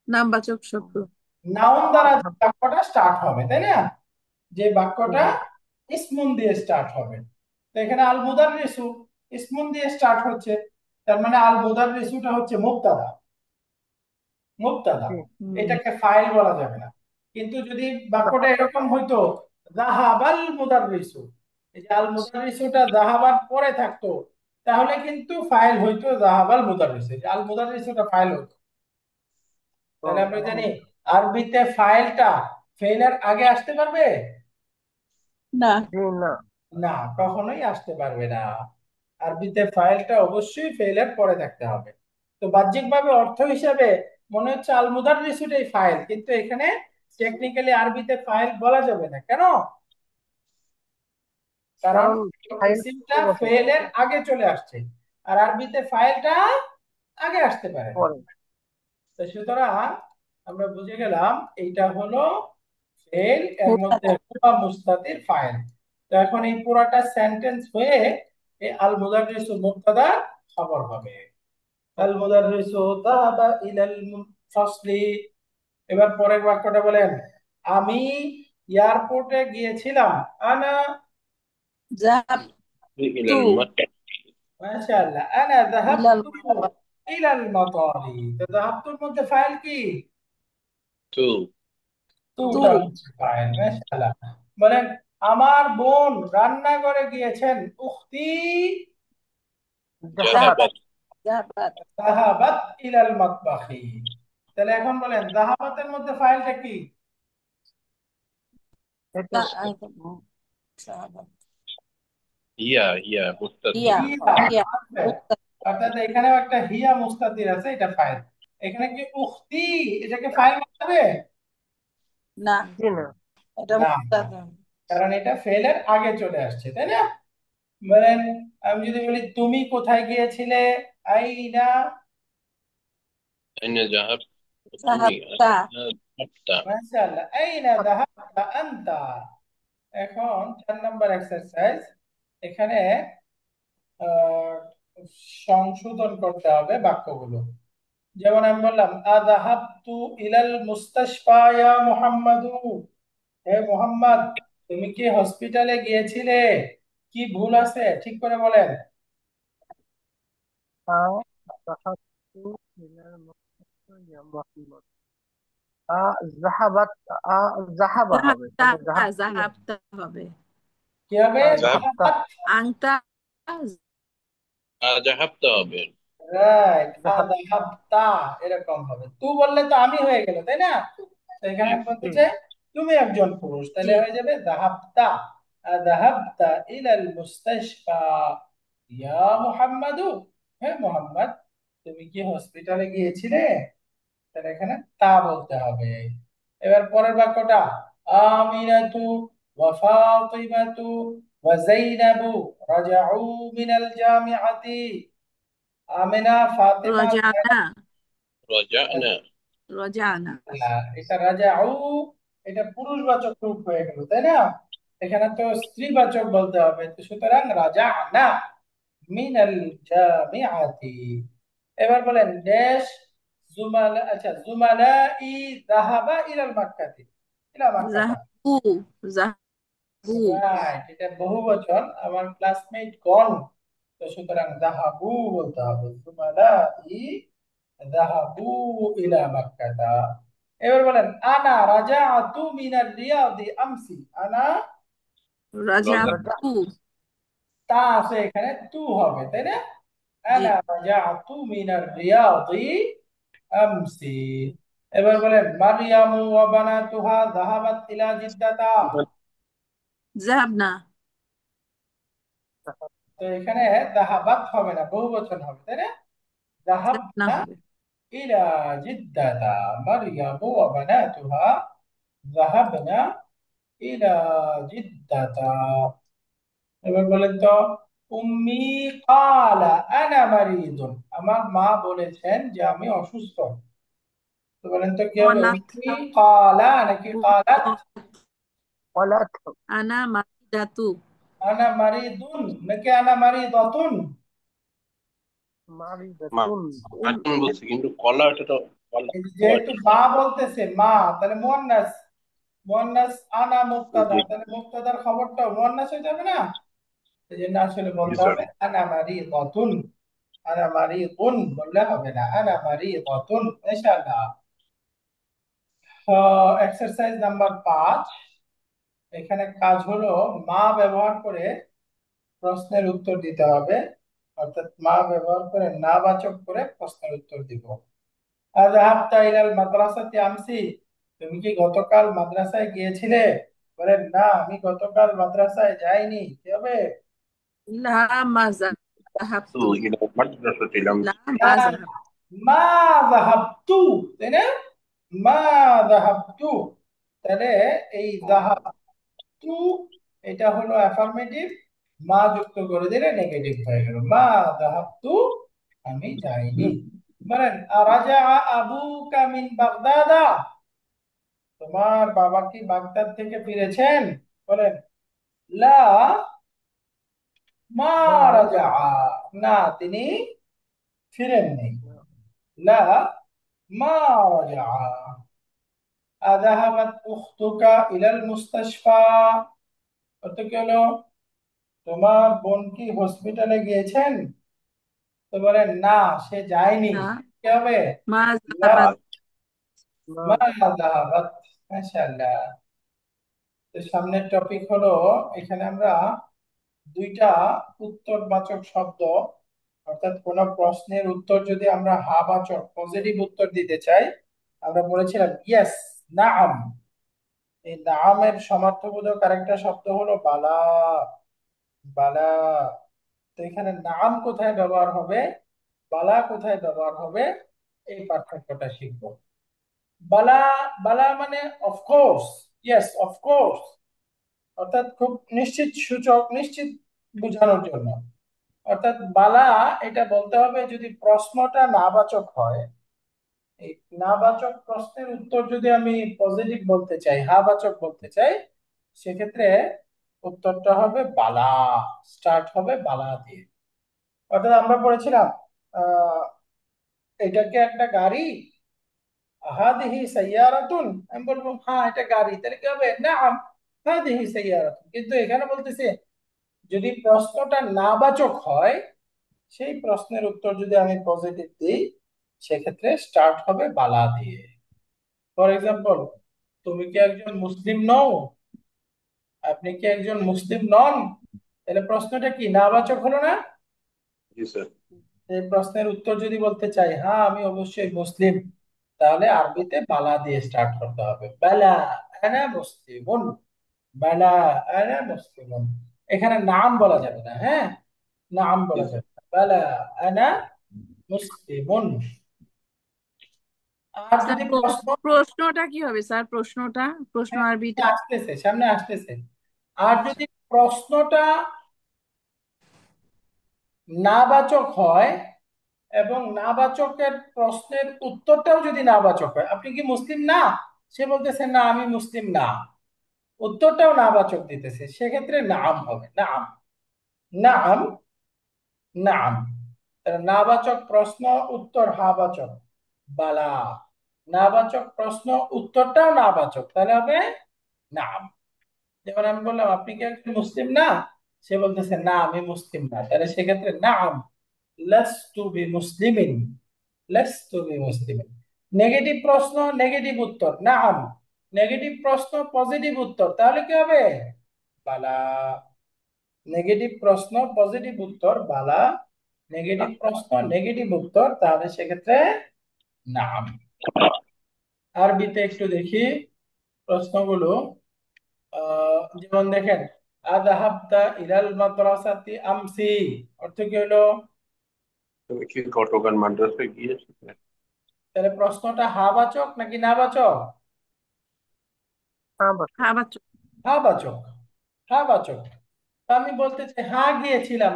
নামবাচক শব্দ নাউন দ্বারা যে বাক্যটা স্টার্ট হবে, তাই না? যে বাক্যটা ইসমুন দিয়ে স্টার্ট হবে। তো এখানে আল মুদাররিসু ইসমুন দিয়ে স্টার্ট হচ্ছে, তার মানে আল মুদাররিসুটা হচ্ছে মুবতাদা। মুবতাদা, হুম এটাকে ফাইল বলা যাবে না। কিন্তু যদি বাক্যটা এরকম হইতো যাহাবাল মুদাররিসু, এই যে আল মুদাররিসুটা যাহাবার পরে থাকতো, তাহলে কিন্তু ফাইল হইতো যাহাবাল মুদাররিসু, এই যে আল মুদাররিসুটা ফাইল হতো। তাহলে আমরা জানি আরবিতে ফাইলটা ফেলের আগে আসতে পারবে না না, কখনোই আসতে পারবে না। আরবিতে ফাইলটা অবশ্যই ফেলের পরে থাকতে হবে। তো বাহ্যিকভাবে অর্থ হিসেবে মনে হচ্ছে আল মুদাররিসুটাই ফাইল, কিন্তু এখানে টেকনিক্যালি আরবিতে ফাইল বলা যাবে না। কেন? কারণ ইসিমটা ফেলের আগে চলে আসছে, আর আরবিতে ফাইলটা আগে আসতে পারে না। তো সুতরাং আমরা বুঝে গেলাম এইটা হলো ফেল, এর মধ্যে মুবতাদা হুয়া মুস্তাতির ফাইল। তো এখন এই পুরাটা সেন্টেন্স হয়ে এই আল মুদাররিসু মুবতাদা খবর হবে। আল মুদাররিসু যাহাবা ইলাল ফাসলি। এবার পরের বাক্যটা বলেন, আমি এয়ারপোর্টে গিয়েছিলাম। আনা, যাহাবতু إلى المكة. মাশাআল্লাহ, আনা ইলাল যাহাবতু ইলাল মাতারি। তো যাহাবতুর মধ্যে ফাইল কি? تو. তু তুটা হচ্ছে ফাইল। মাশাআল্লাহ। বলেন, আমার বোন রান্নাঘরে গিয়েছেন। উখতি যাহাবাত ذهبت. যাহাবাত যাহাবাত ইলাল মাতবাখি। তাহলে এখন বলেন যাহাবাতের মধ্যে ফাইলটা কি? যাহাবাত هي হিয়া مستتر. হিয়া হিয়া আছে। মুবতাদা অর্থাৎ এখানেও একটা হিয়া মুস্তাতির আছে, এটা ফাইল। এখানে কি উখতি এটাকে ফাইল বানাবে? না এটা না, মুবতাদা কারণ এটা ফেলের আগে চলে আসছে, তাই না? বলেন, আমি যদি বলি তুমি কোথায় গিয়েছিলে? আইনা। أين ذهبت؟ তুমি যাহাবতা ذهبت. মাশাআল্লাহ, আইনা যাহাবতা আনতা। এখন 4 নম্বর এক্সারসাইজ। এখানে আহ, সংশোধন করতে হবে বাক্যগুলো। যেমন আমি বললাম আযাহাবতু ইলাল মুস্তাশফা ইয়া মুহাম্মাদু। হে মুহাম্মদ, তুমি কি হসপিটালে গিয়েছিলে? কি ভুল আছে ঠিক করে বলেন। যাহাবতা যাহাবতা হবে কি হবে? ذهب. যাহাবাত। আংতা ذهبت হবে। রাইট, আযাহাবতা এরকম হবে। তু বললে তো আমি হয়ে গেল, তাই না? তো এখানে জি আমি বলতে চাই তুমি একজন পুরুষ, তাহলে জি হয়ে যাবে যাহাবতা। আযাহাবতা ইলাল মুস্তাশফা ইয়া মুহাম্মাদু। হে মুহাম্মদ, তুমি কি হসপিটালে গিয়েছিলে? তাহলে এখানে তা বলতে হবে। এবার পরের বাক্যটা, আমিনাতু ওয়া ফাতিমাতু ওয়া যায়নাবু রাজাউ মিনাল জামিআতি। আমিনা, ফাতিমা, রজানা رجعنا. রজানা এটা রাজাউ, এটা পুরুষবাচক রূপ হয়ে গেল, তাই না? এখানে তো স্ত্রীবাচক বলতে হবে, তো সুতরাং রাজানা মিনাল জামিআতি। এবার বলেন ড্যাশ জুমালা, আচ্ছা জুমালাই যাহাবা ইলাল মাক্কাতি, ইলা মাক্কাতা। যাহাবু যাহাবু রাইট, এটা বহুবচন, আমার ক্লাসমেট গণ। তো সুতরাং যাহাবু বলতে হবে, জুমালাই যাহাবু ইলা মাক্কাতা। এবার বলেন, আনা রাজাআতু মিনার রিয়াদি আমসি। আনা, رجع. রাজাতু তা আছে এখানে, তু হবে, তাই না? জি আনা রাজাআতু মিনার রিয়াদি আমসি। এবার বলেন, মারইয়ামু ওয়া বানাতুহা যাহাবাত ইলা জিদ্দাতা। যাহাবনা তো এখানে যাহাবাত হবে না, বহুবচন হবে, তাই না? যাহাবনা যাহাবনা হবে ইলা জিদ্দাতা। মারইয়ামু ওয়া বানাতুহা যাহাবনা ইলা জিদ্দাতা। এবার বলেন তো, উম্মি কালা আনা মারিদুন। আমার মা বলেছেন যে আমি অসুস্থ। তো বলেন তো কি হবে, অনাথ উম্মি কালা নাকি কালাত? আনা মারিদাতু আনা মারিদুন নাকি আনা মারিদাতুন? মাটন বলছে কিন্তু কলা এটা তো কলা এই যে কলা যেহেতু মা বলতেছে মা, তাহলে মুয়ান্নাস। মুয়ান্নাস আনা মুবতাদা, জি। তাহলে মুবতাদার খবরটা মুয়ান্নাস হয়ে যাবে না? এই জন্য আসলে জি বলতে স্যার। হবে আনা মারিদাতুন। আনা মারিদুন বললে হবে না, আনা মারিদাতুন। ইনশাআল্লাহ। Exercise number 5। এখানে কাজ হলো মা ব্যবহার করে প্রশ্নের উত্তর দিতে হবে। অর্থাৎ মা ব্যবহার করে না বাচক করে প্রশ্নের উত্তর দিব। আযহাবতা ইলাল মাদ্রাসাতি আমসি, তুমি কি গতকাল মাদ্রাসায় গিয়েছিলে? বলেন না, আমি গতকাল মাদ্রাসায় যাইনি। কি হবে? লা মা তো যাহাবতু। ইলা মাদ্রাসাতি লা আমসি। মা না, যাহাব মা যাহাবতু, তাই না? মা যাহাবতু। তাহলে এই যাহাবতু এটা হলো অ্যাফার্মেটিভ, মা যুক্ত করে দিলে নেগেটিভ হয়ে গেল। মা যাহাবতু, আমি যাইনি। বলেন আরাজা আবুকা মিন বাগদাদা, তোমার বাবা কি বাগদাদ থেকে ফিরেছেন? বলেন লা মা রাজা, না তিনি ফিরেননি। লা মা রাজা। আযাহাবাত উখতুকা ইলাল মুস্তাশফা, অর্থ কি হলো? তোমার বোন কি হসপিটালে গিয়েছেন? তো বলেন না, সে যায়নি। না কি হবে? মা লা যাহাবাত মা যাহাবাত। মাশাআল্লাহ। তো সামনের টপিক হলো, এখানে আমরা দুইটা উত্তরবাচক শব্দ, অর্থাৎ কোন প্রশ্নের উত্তর যদি আমরা হা বাচক পজিটিভ উত্তর দিতে চাই, আমরা বলেছিলাম ইয়েস, নাআম। এই নাআমের সমার্থবোধক আরেকটা শব্দ হলো বালা। বালা। তো এখানে নাম কোথায় ব্যবহার হবে, বালা কোথায় ব্যবহার হবে, এই পার্থক্যটা শিখবো। বালা, বালা মানে অফকোর্স, ইয়েস অফকোর্স, অর্থাৎ খুব নিশ্চিত সূচক, নিশ্চিত বোঝানোর জন্য। অর্থাৎ বালা এটা বলতে হবে যদি প্রশ্নটা নাবাচক হয়। এই নাবাচক প্রশ্নের উত্তর যদি আমি পজিটিভ বলতে চাই, হা বাচক বলতে চাই, সেক্ষেত্রে উত্তরটা হবে বালা, স্টার্ট হবে বালা দিয়ে। অর্থাৎ আমরা পড়েছিলাম আহ এটাকে একটা গাড়ি, হাদিহি সাইয়ারাতুন, আমি বলবো হ্যাঁ এটা গাড়ি, তাহলে কি হবে? নাআম হাদিহি সাইয়ারাতুন। কিন্তু এখানে বলতেছে যদি প্রশ্নটা নাবাচক হয়, সেই প্রশ্নের উত্তর যদি আমি পজিটিভ দিই, সেক্ষেত্রে স্টার্ট হবে বালা দিয়ে। ফর এক্সাম্পল, তুমি কি একজন মুসলিম নও? আপনি কি একজন মুসলিম নন? তাহলে প্রশ্নটা কি নাবাচক হলো না? জি স্যার। এই প্রশ্নের উত্তর যদি বলতে চাই হ্যাঁ আমি অবশ্যই মুসলিম, তাহলে আরবিতে বালা দিয়ে স্টার্ট করতে হবে। বালা আনা মুসলিমুন। বালা আনা মুসলিমুন। এখানে নাম বলা যাবে না, হ্যাঁ, নাম জি বলা স্যার। যাবে না। বালা আনা মুসলিমুন। আর স্যার যদি প্রশ্ন, প্রশ্নটা কি হবে স্যার? প্রশ্নটা, প্রশ্ন হ্যাঁ, আরবিটা আসতেছে, সামনে আসতেছে। আর আচ্ছা যদি প্রশ্নটা নাবাচক হয় এবং নাবাচকের প্রশ্নের উত্তরটাও যদি নাবাচক হয়, আপনি কি মুসলিম না? সে বলতেছে না আমি মুসলিম না, উত্তরটাও নাবাচক দিতেছে, সেক্ষেত্রে নাম হবে। নাম, নাম, নাম। তাহলে নাবাচক প্রশ্ন উত্তর হাবাচক বালা, নাবাচক প্রশ্ন উত্তরটাও নাবাচক, তাহলে হবে নাম। যেমন আমি বললাম আপনি কি একজন মুসলিম না? সে বলতেছে না আমি মুসলিম না, তাহলে সেক্ষেত্রে নাম লাস্তু বিমুসলিমিন, লাস্তু বিমুসলিমিন। নেগেটিভ প্রশ্ন নেগেটিভ উত্তর নাম, নেগেটিভ প্রশ্ন পজিটিভ উত্তর, তাহলে কি হবে? বালা। নেগেটিভ প্রশ্ন পজিটিভ উত্তর বালা, নেগেটিভ প্রশ্ন নেগেটিভ উত্তর, তাহলে সেক্ষেত্রে নাম। আরবিতে একটু দেখি প্রশ্নগুলো। যেমন দেখেন, আযহাবতা ইলাল মাদ্রাসাতি আমসি, অর্থ কি হলো? তুমি কি গতকাল মাদ্রাসায় গিয়েছিলে? তাহলে প্রশ্নটা হাবাচক নাকি নাবাচক? হাবাচক। হাবাচক, হাবাচক। তো আমি বলতে চাই হ্যাঁ গিয়েছিলাম,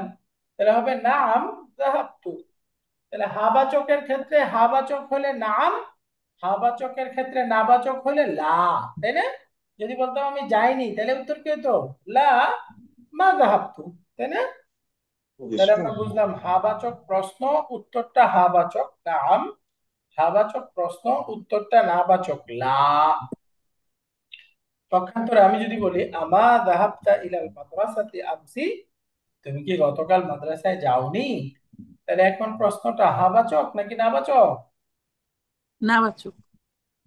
তাহলে হবে নাম যাহাবতু। তাহলে হাবাচকের ক্ষেত্রে হাবাচক হলে নাম, হাবাচকের ক্ষেত্রে নাবাচক হলে লা, তাই না? যদি বলতাম আমি যাইনি, তাহলে উত্তর কি হতো? লা মা যাহাবতু, তাই না? জি তাহলে স্যার। আমরা বুঝলাম হাবাচক প্রশ্ন উত্তরটা হাবাচক নাম, হাবাচক প্রশ্ন উত্তরটা নাবাচক লা। পক্ষান্তরে আমি যদি বলি আমা যাহাবতা ইলাল মাদ্রাসাতি আমসি, তুমি কি গতকাল মাদ্রাসায় যাওনি? তাহলে এখন প্রশ্নটা হাবাচক নাকি নাবাচক? নাবাচক।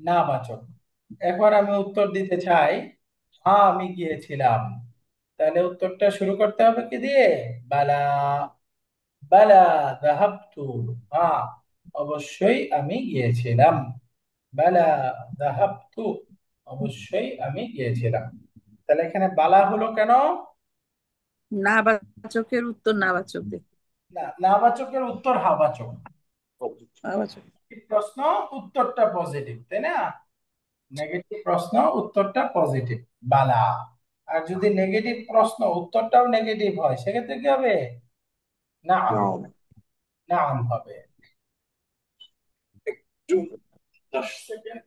নাবাচক। এখন আমি উত্তর দিতে চাই, হ্যাঁ আমি গিয়েছিলাম। তাহলে উত্তরটা শুরু করতে হবে কি দিয়ে? বালা। বালা যাহাবতু। হ্যাঁ, অবশ্যই আমি গিয়েছিলাম। বালা যাহাবতু, অবশ্যই আমি গিয়েছিলাম। তাহলে এখানে বালা হলো কেন? নাবাচকের উত্তর নাবাচক দে। না, নাবাচকের উত্তর হাবাচক। নাবাচক। প্রশ্ন, উত্তরটা পজিটিভ, তাই না? নেগেটিভ প্রশ্ন, উত্তরটা পজিটিভ। বালা। আর যদি নেগেটিভ প্রশ্ন উত্তরটাও নেগেটিভ হয় সেক্ষেত্রে কি হবে? নাম। নাও। নাম হবে। একটু 10 সেকেন্ড।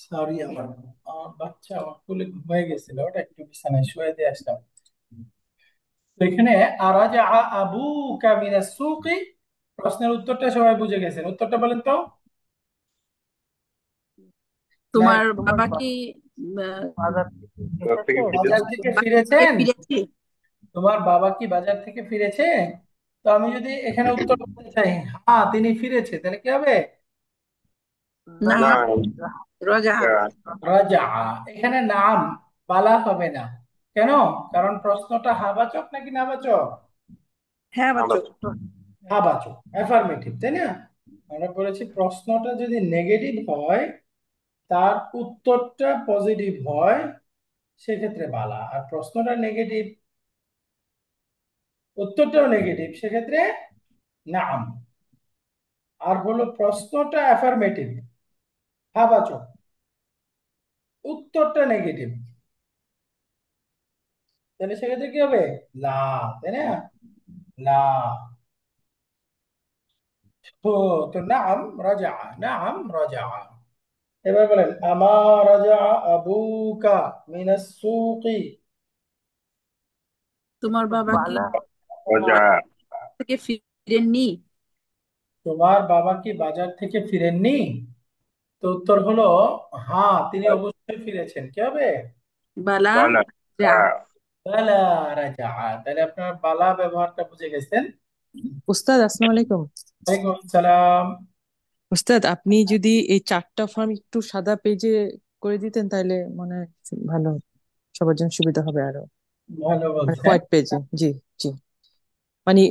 সরি, আমার বাচ্চা আমার কোলে ঘুমিয়ে গেছিল, ওটা একটু বিছানায় শুয়ে দিয়ে আসলাম। তো এখানে আরাজা আবুকা মিনাস সুকি, প্রশ্নের উত্তরটা সবাই বুঝে গেছেন। উত্তরটা বলেন তো। না, তোমার বাবা কি তার থেকে বাজার ফিরেছে। থেকে বাড়ি থেকে ফিরেছেন? ফিরেছে? তোমার বাবা কি বাজার থেকে ফিরেছে? তো আমি যদি এখানে উত্তর বলতে চাই হ্যাঁ তিনি ফিরেছে, তাহলে কি হবে? না, না, রজা। রাজা। এখানে নাম বালা হবে না। কেন? কারণ প্রশ্নটা হাবাচক নাকি নাবাচক? হ্যাঁ বাচক। নাবাচক। হাবাচক, অ্যাফার্মেটিভ, তাই না? আমরা বলেছি প্রশ্নটা যদি নেগেটিভ হয়, তার উত্তরটা পজিটিভ হয়, সেক্ষেত্রে বালা। আর প্রশ্নটা নেগেটিভ, উত্তরটাও নেগেটিভ, সেক্ষেত্রে নাম। আর হলো প্রশ্নটা অ্যাফার্মেটিভ, হাবাচক, উত্তরটা নেগেটিভ, তাহলে সেক্ষেত্রে কি হবে? লা, তাই না? লা। তো তো নাম রাজা, নাম রাজা। এবার বলেন আমা রাজা আবুকা মিনাস সুকি। তোমার বাবা কি রজা। বাজার থেকে ফিরেননি? তোমার বাবা কি বাজার থেকে ফিরেননি? তো উত্তর হলো হ্যাঁ তিনি অবশ্যই ফিরেছেন। কি হবে? বালা বালা। যা। বালা রাজা। তাহলে আপনার বালা ব্যবহারটা বুঝে গেছেন। উস্তাদ আসসালামু আলাইকুম। ওয়ালাইকুম আসসালাম। উস্তাদ আপনি যদি এই চারটা ফর্ম একটু সাদা পেজে করে দিতেন তাহলে মনে হয় ভালো হতো। সবার জন্য সুবিধা হবে আরো, ভালো মানে বলছেন। হোয়াইট পেজে। জি, জি। মানে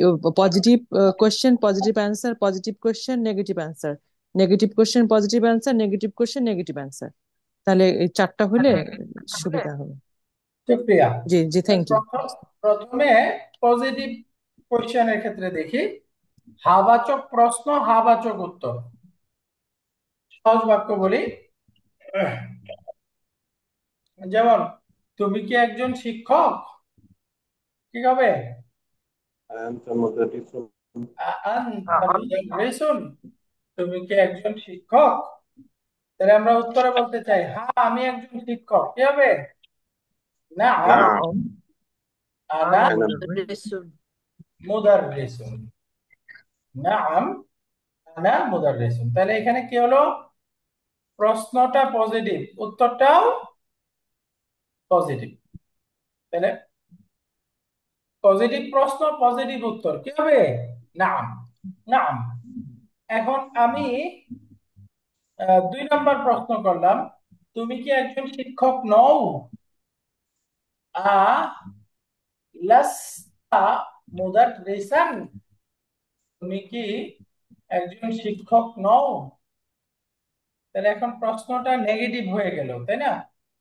positive question, positive answer, positive question, negative answer, negative question, positive answer, negative question, negative answer. তাহলে এই চারটা হলে সুবিধা হবে। শুক্রিয়া। জি, জি, থ্যাংক ইউ। প্রথমে পজিটিভ কোশ্চেনের ক্ষেত্রে দেখি, হাবাচক প্রশ্ন হাবাচক উত্তর। সহজ বাক্য বলি, যেমন তুমি কি একজন শিক্ষক? ঠিক হবে? আনসার মুদারিসুন। আনতা মুদাররিসুন, তুমি কি একজন শিক্ষক? তাহলে আমরা উত্তরে বলতে চাই হ্যাঁ আমি একজন শিক্ষক। কি হবে? না, না, আনা আনা রেসুন। মুদাররিসুন। নাম, আনা মুদাররিসুন। তাহলে এখানে কি হলো? প্রশ্নটা পজিটিভ, উত্তরটাও পজিটিভ। তাহলে পজিটিভ প্রশ্ন পজিটিভ উত্তর, কি হবে? নাম। নাম। এখন আমি 2 নম্বর প্রশ্ন করলাম, তুমি কি একজন শিক্ষক নও? আ লাস্তা মুদাররিসান, তুমি কি একজন শিক্ষক নও? তাহলে এখন প্রশ্নটা নেগেটিভ হয়ে গেল, তাই না?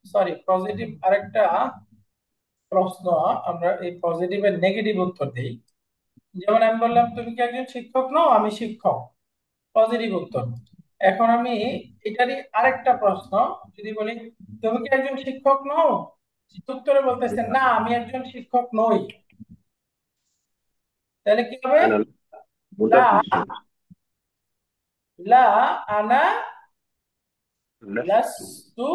সরি, পজিটিভ আরেকটা প্রশ্ন। আমরা এই পজিটিভের নেগেটিভ উত্তর দিই। যেমন আমি বললাম তুমি কি একজন শিক্ষক নও? আমি শিক্ষক, পজিটিভ উত্তর। এখন আমি এটারই আরেকটা প্রশ্ন যদি বলি, তুমি কি একজন শিক্ষক নও? উত্তরে বলতেছেন না আমি একজন শিক্ষক নই, তাহলে কি হবে? আনা লা মুদাররিসুন লা আনা লাস্তু লাস্তু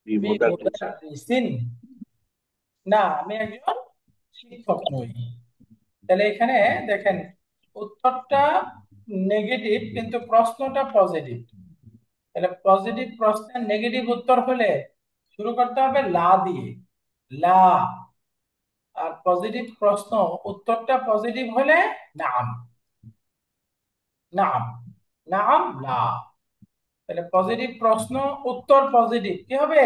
বিমুদাররিসিন। বিমুদাররিসিন। না, আমি একজন শিক্ষক নই। তাহলে এখানে দেখেন, উত্তরটা নেগেটিভ কিন্তু প্রশ্নটা পজিটিভ। তাহলে পজিটিভ প্রশ্নের নেগেটিভ উত্তর হলে শুরু করতে হবে লা দিয়ে, লা। আর পজিটিভ প্রশ্ন উত্তরটা পজিটিভ হলে নাম, নাম, নাম, লা। তাহলে পজিটিভ প্রশ্ন উত্তর পজিটিভ কি হবে?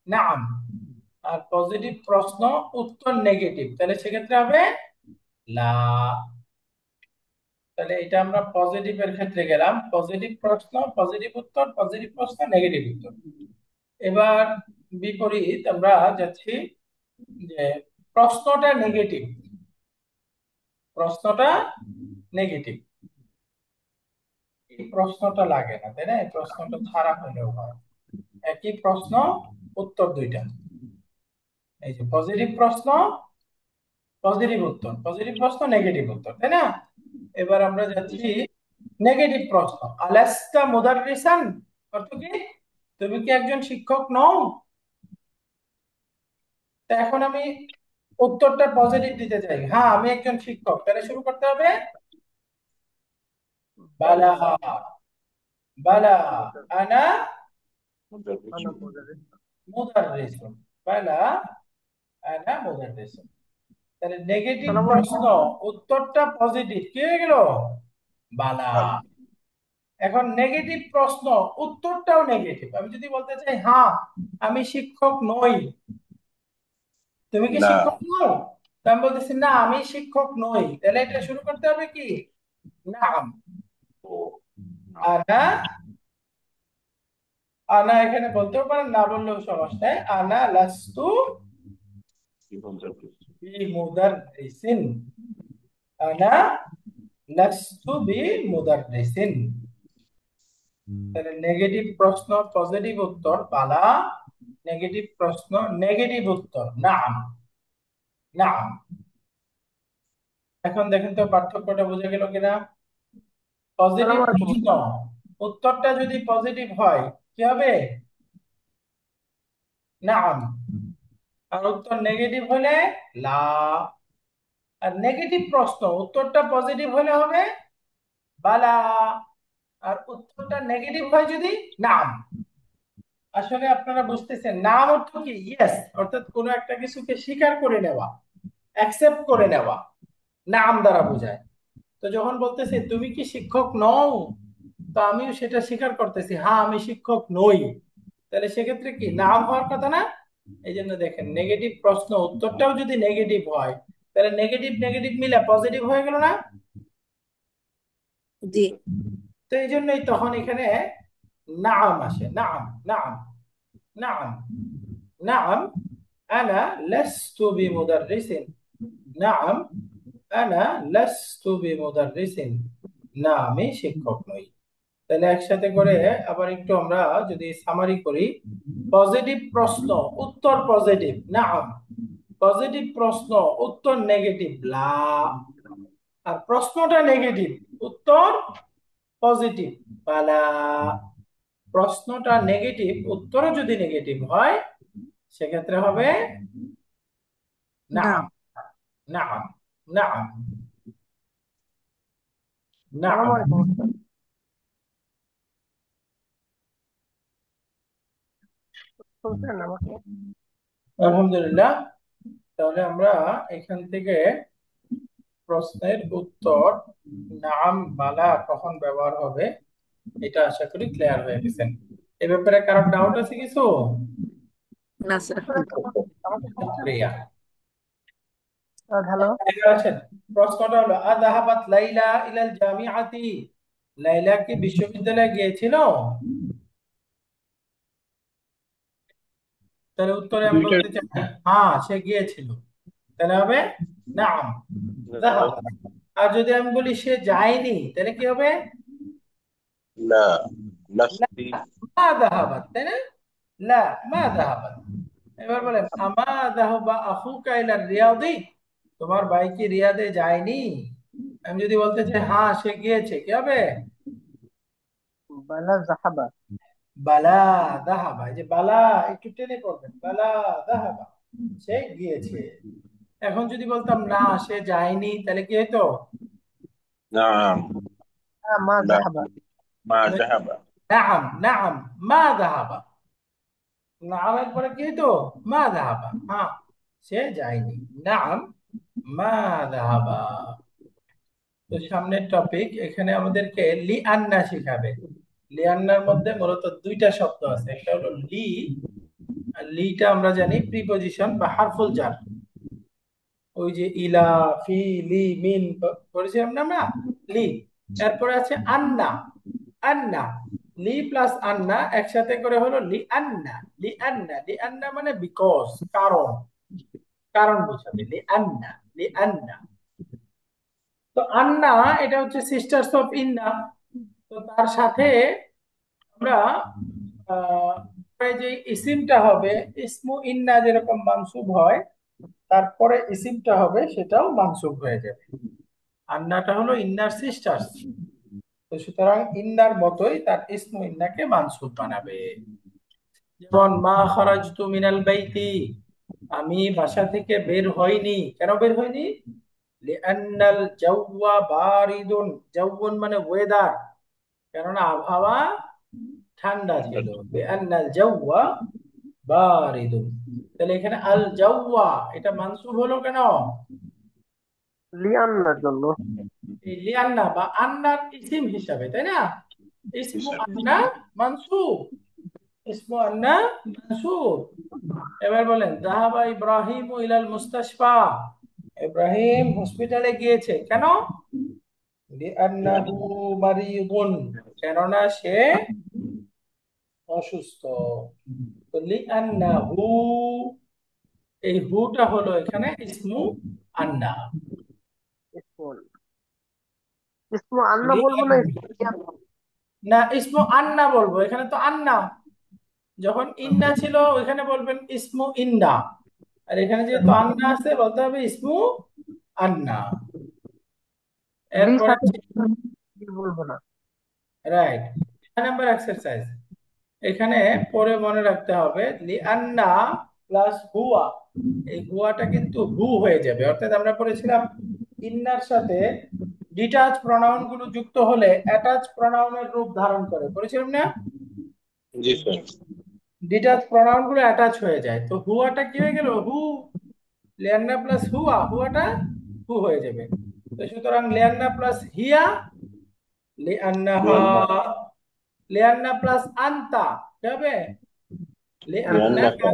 নাম। আর পজিটিভ প্রশ্ন উত্তর নেগেটিভ, তাহলে সেক্ষেত্রে হবে লা। তাহলে এটা আমরা পজিটিভের ক্ষেত্রে গেলাম, পজিটিভ প্রশ্ন পজিটিভ উত্তর, পজিটিভ প্রশ্ন নেগেটিভ উত্তর। এবার বিপরীত আমরা যাচ্ছি যে প্রশ্নটা নেগেটিভ, প্রশ্নটা নেগেটিভ। এই প্রশ্নটা লাগে না, তাই না? এই প্রশ্নটা ছাড়া হলেও হয়। একই প্রশ্ন, উত্তর দুইটা। এই যে পজিটিভ প্রশ্ন পজিটিভ উত্তর, পজিটিভ প্রশ্ন নেগেটিভ উত্তর, তাই না? এবার আমরা যাচ্ছি নেগেটিভ প্রশ্ন। আলাস্তা মুদাররিসান অর্থ কি? তুমি কি একজন শিক্ষক নও? তা এখন আমি উত্তরটা পজিটিভ দিতে চাই, হ্যাঁ আমি একজন শিক্ষক। তাহলে শুরু করতে হবে বালা, বালা আনা মুদাররিসুন মুদাররিসুন, বালা আনা মুদাররিসুন। তাহলে নেগেটিভ প্রশ্ন উত্তরটা পজিটিভ কি হয়ে গেল? বালা। বালা এখন নেগেটিভ প্রশ্ন উত্তরটাও নেগেটিভ। আমি যদি বলতে চাই হ্যাঁ আমি শিক্ষক নই, তুমি কি না শিক্ষক নও? তো আমি বলতেছি না আমি শিক্ষক নই, তাহলে এটা শুরু করতে হবে কি? নাম। ও আনা, আনা এখানে বলতেও পারেন, না বললেও সমস্যা নেই। আনা লাস্তু বিমুদাররিসিন। বিমুদাররিসিন, আনা লাস্তু বিমুদাররিসিন। তাহলে নেগেটিভ প্রশ্ন পজিটিভ উত্তর বালা, নেগেটিভ প্রশ্ন নেগেটিভ উত্তর নাম, নাম। এখন দেখেন তো পার্থক্যটা বোঝা গেল কিনা? পজিটিভ প্রশ্ন উত্তরটা যদি পজিটিভ হয় কি হবে? নাম। আর উত্তর নেগেটিভ হলে লা। আর নেগেটিভ প্রশ্ন উত্তরটা পজিটিভ হলে হবে বালা। আর উত্তরটা নেগেটিভ হয় যদি নাম। আসলে আপনারা বুঝতেছেন নাম অর্থ কি? ইয়েস, অর্থাৎ কোনো একটা কিছুকে স্বীকার করে নেওয়া, অ্যাকসেপ্ট করে নেওয়া, নাম দ্বারা বোঝায়। তো যখন বলতেছে তুমি কি শিক্ষক নও, তো আমিও সেটা স্বীকার করতেছি হ্যাঁ আমি শিক্ষক নই, তাহলে সেক্ষেত্রে কি নাম হওয়ার কথা না? এই জন্য দেখেন নেগেটিভ প্রশ্ন উত্তরটাও যদি নেগেটিভ হয় তাহলে নেগেটিভ নেগেটিভ মিলে পজিটিভ হয়ে গেল না? জি। তো এই জন্যই তখন এখানে নাম আসে, নাম, নাম, নাম, নাম। আনা লাস্তু বিমুদাররিসিন, নাম আনা লাস্তু বিমুদাররিসিন, না আমি শিক্ষক নই। তাহলে একসাথে করে আবার একটু আমরা যদি সামারি করি, পজিটিভ প্রশ্ন উত্তর পজিটিভ নাম, পজিটিভ প্রশ্ন উত্তর নেগেটিভ লা। আর প্রশ্নটা নেগেটিভ উত্তর পজিটিভ বালা। প্রশ্নটা নেগেটিভ উত্তরও যদি নেগেটিভ হয় সেক্ষেত্রে হবে নাম, নাম, নাম, নাম। আলহামদুলিল্লাহ। তাহলে আমরা এখান থেকে প্রশ্নের উত্তর নাম বালা কখন ব্যবহার হবে এটা আশা করি ক্লিয়ার হয়ে গেছেন। এ ব্যাপারে কারো ডাউট আছে কিছু? না স্যার। শুকরিয়া। হ্যালো। এবার আসেন, প্রশ্নটা হলো আযাহাবাত লাইলা ইলাল জামিআতি, লাইলা কি বিশ্ববিদ্যালয়ে গিয়েছিল? তাহলে উত্তরে আমি দুইটা বলতে চাই হ্যাঁ সে গিয়েছিল, তাহলে হবে নাম যাহাবাত। আর যদি আমি বলি সে যায়নি তাহলে কি হবে? না লা লাস্তি মা যাহাবাত, তাই না? লা মা যাহাবাত। এবার বলেন আমা যাহাবা আখুকা ইলা রিয়াদি, তোমার ভাই কি রিয়াদে যায়নি? আমি যদি বলতে চাই হ্যাঁ সে গিয়েছে, কি হবে? বালা জাহাবা। বালা দাহাবা। এই যে বালা একটু টেনে করবেন, বালা দাহাবা, সে গিয়েছে। এখন যদি বলতাম না সে যায়নি, তাহলে কি হতো? নাম। মা না, জাহাবা। মা জাহাবা। নাম নাম মা দাহাবা। নামের পরে কি হতো? মা দাহাবা, হ্যাঁ সে যায়নি। নাম মা দাহাবা। তো সামনের টপিক, এখানে আমাদেরকে লি আন্না শিখাবে। লি আন্নার মধ্যে মূলত দুইটা শব্দ আছে, একটা হলো লি, আর লিটা আমরা জানি প্রিপজিশন বা হারফুল জার। ওই যে ইলা, ফি, লি, মিন পড়েছিলাম না আমরা, লি। এরপরে আছে আন্না। আন্না, লি প্লাস আন্না একসাথে করে হলো লি আন্না। লি আন্না, লি আন্না মানে বিকজ, কারণ, কারণ বোঝাবে লি আন্না। লি আন্না। তো আন্না এটা হচ্ছে সিস্টার্স অফ ইন্না। তো তার সাথে আমরা আহ পরে যে ইসিমটা হবে, ইসমু ইন্না যেরকম মানসুব হয়, তারপরে ইসিমটা হবে সেটাও মানসুব হয়ে যাবে। আন্নাটা হলো ইন্নার সিস্টার্স, তো সুতরাং ইন্নার মতোই তার ইসমু ইন্নাকে মানসুব বানাবে। যেমন মা খরাজতু মিনাল বাইতি, আমি বাসা থেকে বের হইনি। কেন বের হইনি? লিআন্নাল জাওয়া বারিদুন, জাওয়ুন মানে ওয়েদার, কেননা আবহাওয়া ঠান্ডা ঠান্ডা। ছিল। লিআন্নাল জাওয়া বারিদুন। তাহলে এখানে আল জাওয়া এটা মানসুব হলো কেন? লিয়ান্নার জন্য। এই লিআন্না বা আন্নার ইসিম হিসাবে, তাই না? ইসমু হিসাবে। আন্না মানসুব, ইসমু আন্না মানসুব। এবার বলেন যাহাবা ইব্রাহিম ইলাল মুস্তাশফা, ইব্রাহিম হসপিটালে গিয়েছে। কেন? লিআন্নাহু মারিদুন, কেননা সে অসুস্থ। তো লিআন্নাহু, এই হুটা হলো এখানে ইসমু আন্না। ইসমুল। ইসমু আন্না বলবো না লিআন্না, ইসমু লিয়ান্না? না ইসমু আন্না বলবো, এখানে তো আন্না। যখন ইন্না ছিল ওইখানে বলবেন ইসমু ইন্না, আর এখানে যেহেতু আন্না আছে বলতে হবে ইসমু আন্না। লি এরপরে সাথে লি বলবো না। Right, 6 number exercise. এখানে পরে মনে রাখতে হবে লিআন্না প্লাস হুয়া, এই হুয়াটা কিন্তু হু হয়ে যাবে। অর্থাৎ আমরা পড়েছিলাম ইন্নার সাথে ডিটাচ প্রনাউন গুলো যুক্ত হলে অ্যাটাচ প্রনাউনের রূপ ধারণ করে, পড়েছিলাম না? জি স্যার। ডিটাচ প্রনাউন গুলো অ্যাটাচ হয়ে যায়, তো হুয়াটা কি হয়ে গেল? হু। লিয়ান্না প্লাস হুয়া, হুয়াটা হু হয়ে যাবে। তো সুতরাং লিয়ান্না প্লাস হিয়া, লিআন্নাহা। লিয়ান্না। লিয়ান্না প্লাস আনতা কি হবে? লিয়ান্না লিআন্নাকা।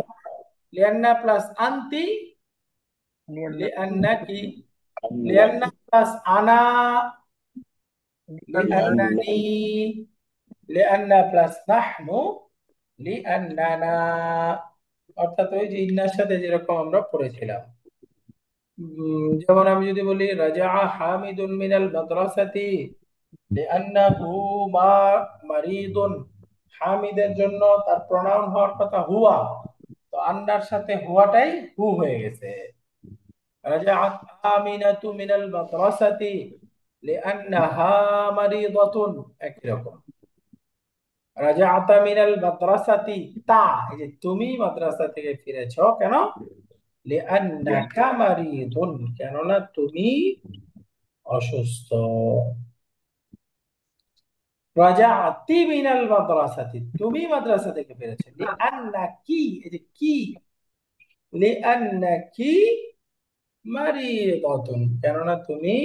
লিয়ান্না প্লাস আনতি, লিয়ান্না লিআন্নাকি। লিয়ান্না আন্নাকি। প্লাস আনা, লিয়ান্না লিআন্নানি। লিআন্না প্লাস নাহনু, লিআন্নানা। অর্থাৎ ওই যে ইন্নার সাথে যেরকম আমরা পড়েছিলাম। যেমন আমি যদি বলি রাজা হামিদুন মিনাল মাদ্রাসাতি লিআন্নাহু মা মারিদুন, হামিদের জন্য তার প্রনাউন হওয়ার কথা হুয়া, তো আন্নার সাথে হুয়াটাই হু হয়ে গেছে। রাজাআত আমিনাতু মিনাল মাদ্রাসাতি লিআন্নাহা মারিদাতুন, একই রকম। রাজাআতা মিনাল মাদ্রাসাতি, তা এই যে তুমি মাদ্রাসা থেকে ফিরেছো কেন? লিআন্নাকা মারিদুন, কেননা তুমি অসুস্থ। রাজাআতি মিনাল মাদ্রাসাতি, তুমি মাদ্রাসা থেকে ফিরেছো। লিআন্নাকি, এই যে কি, লিআন্নাকি মারিদাতুন, কেননা তুমি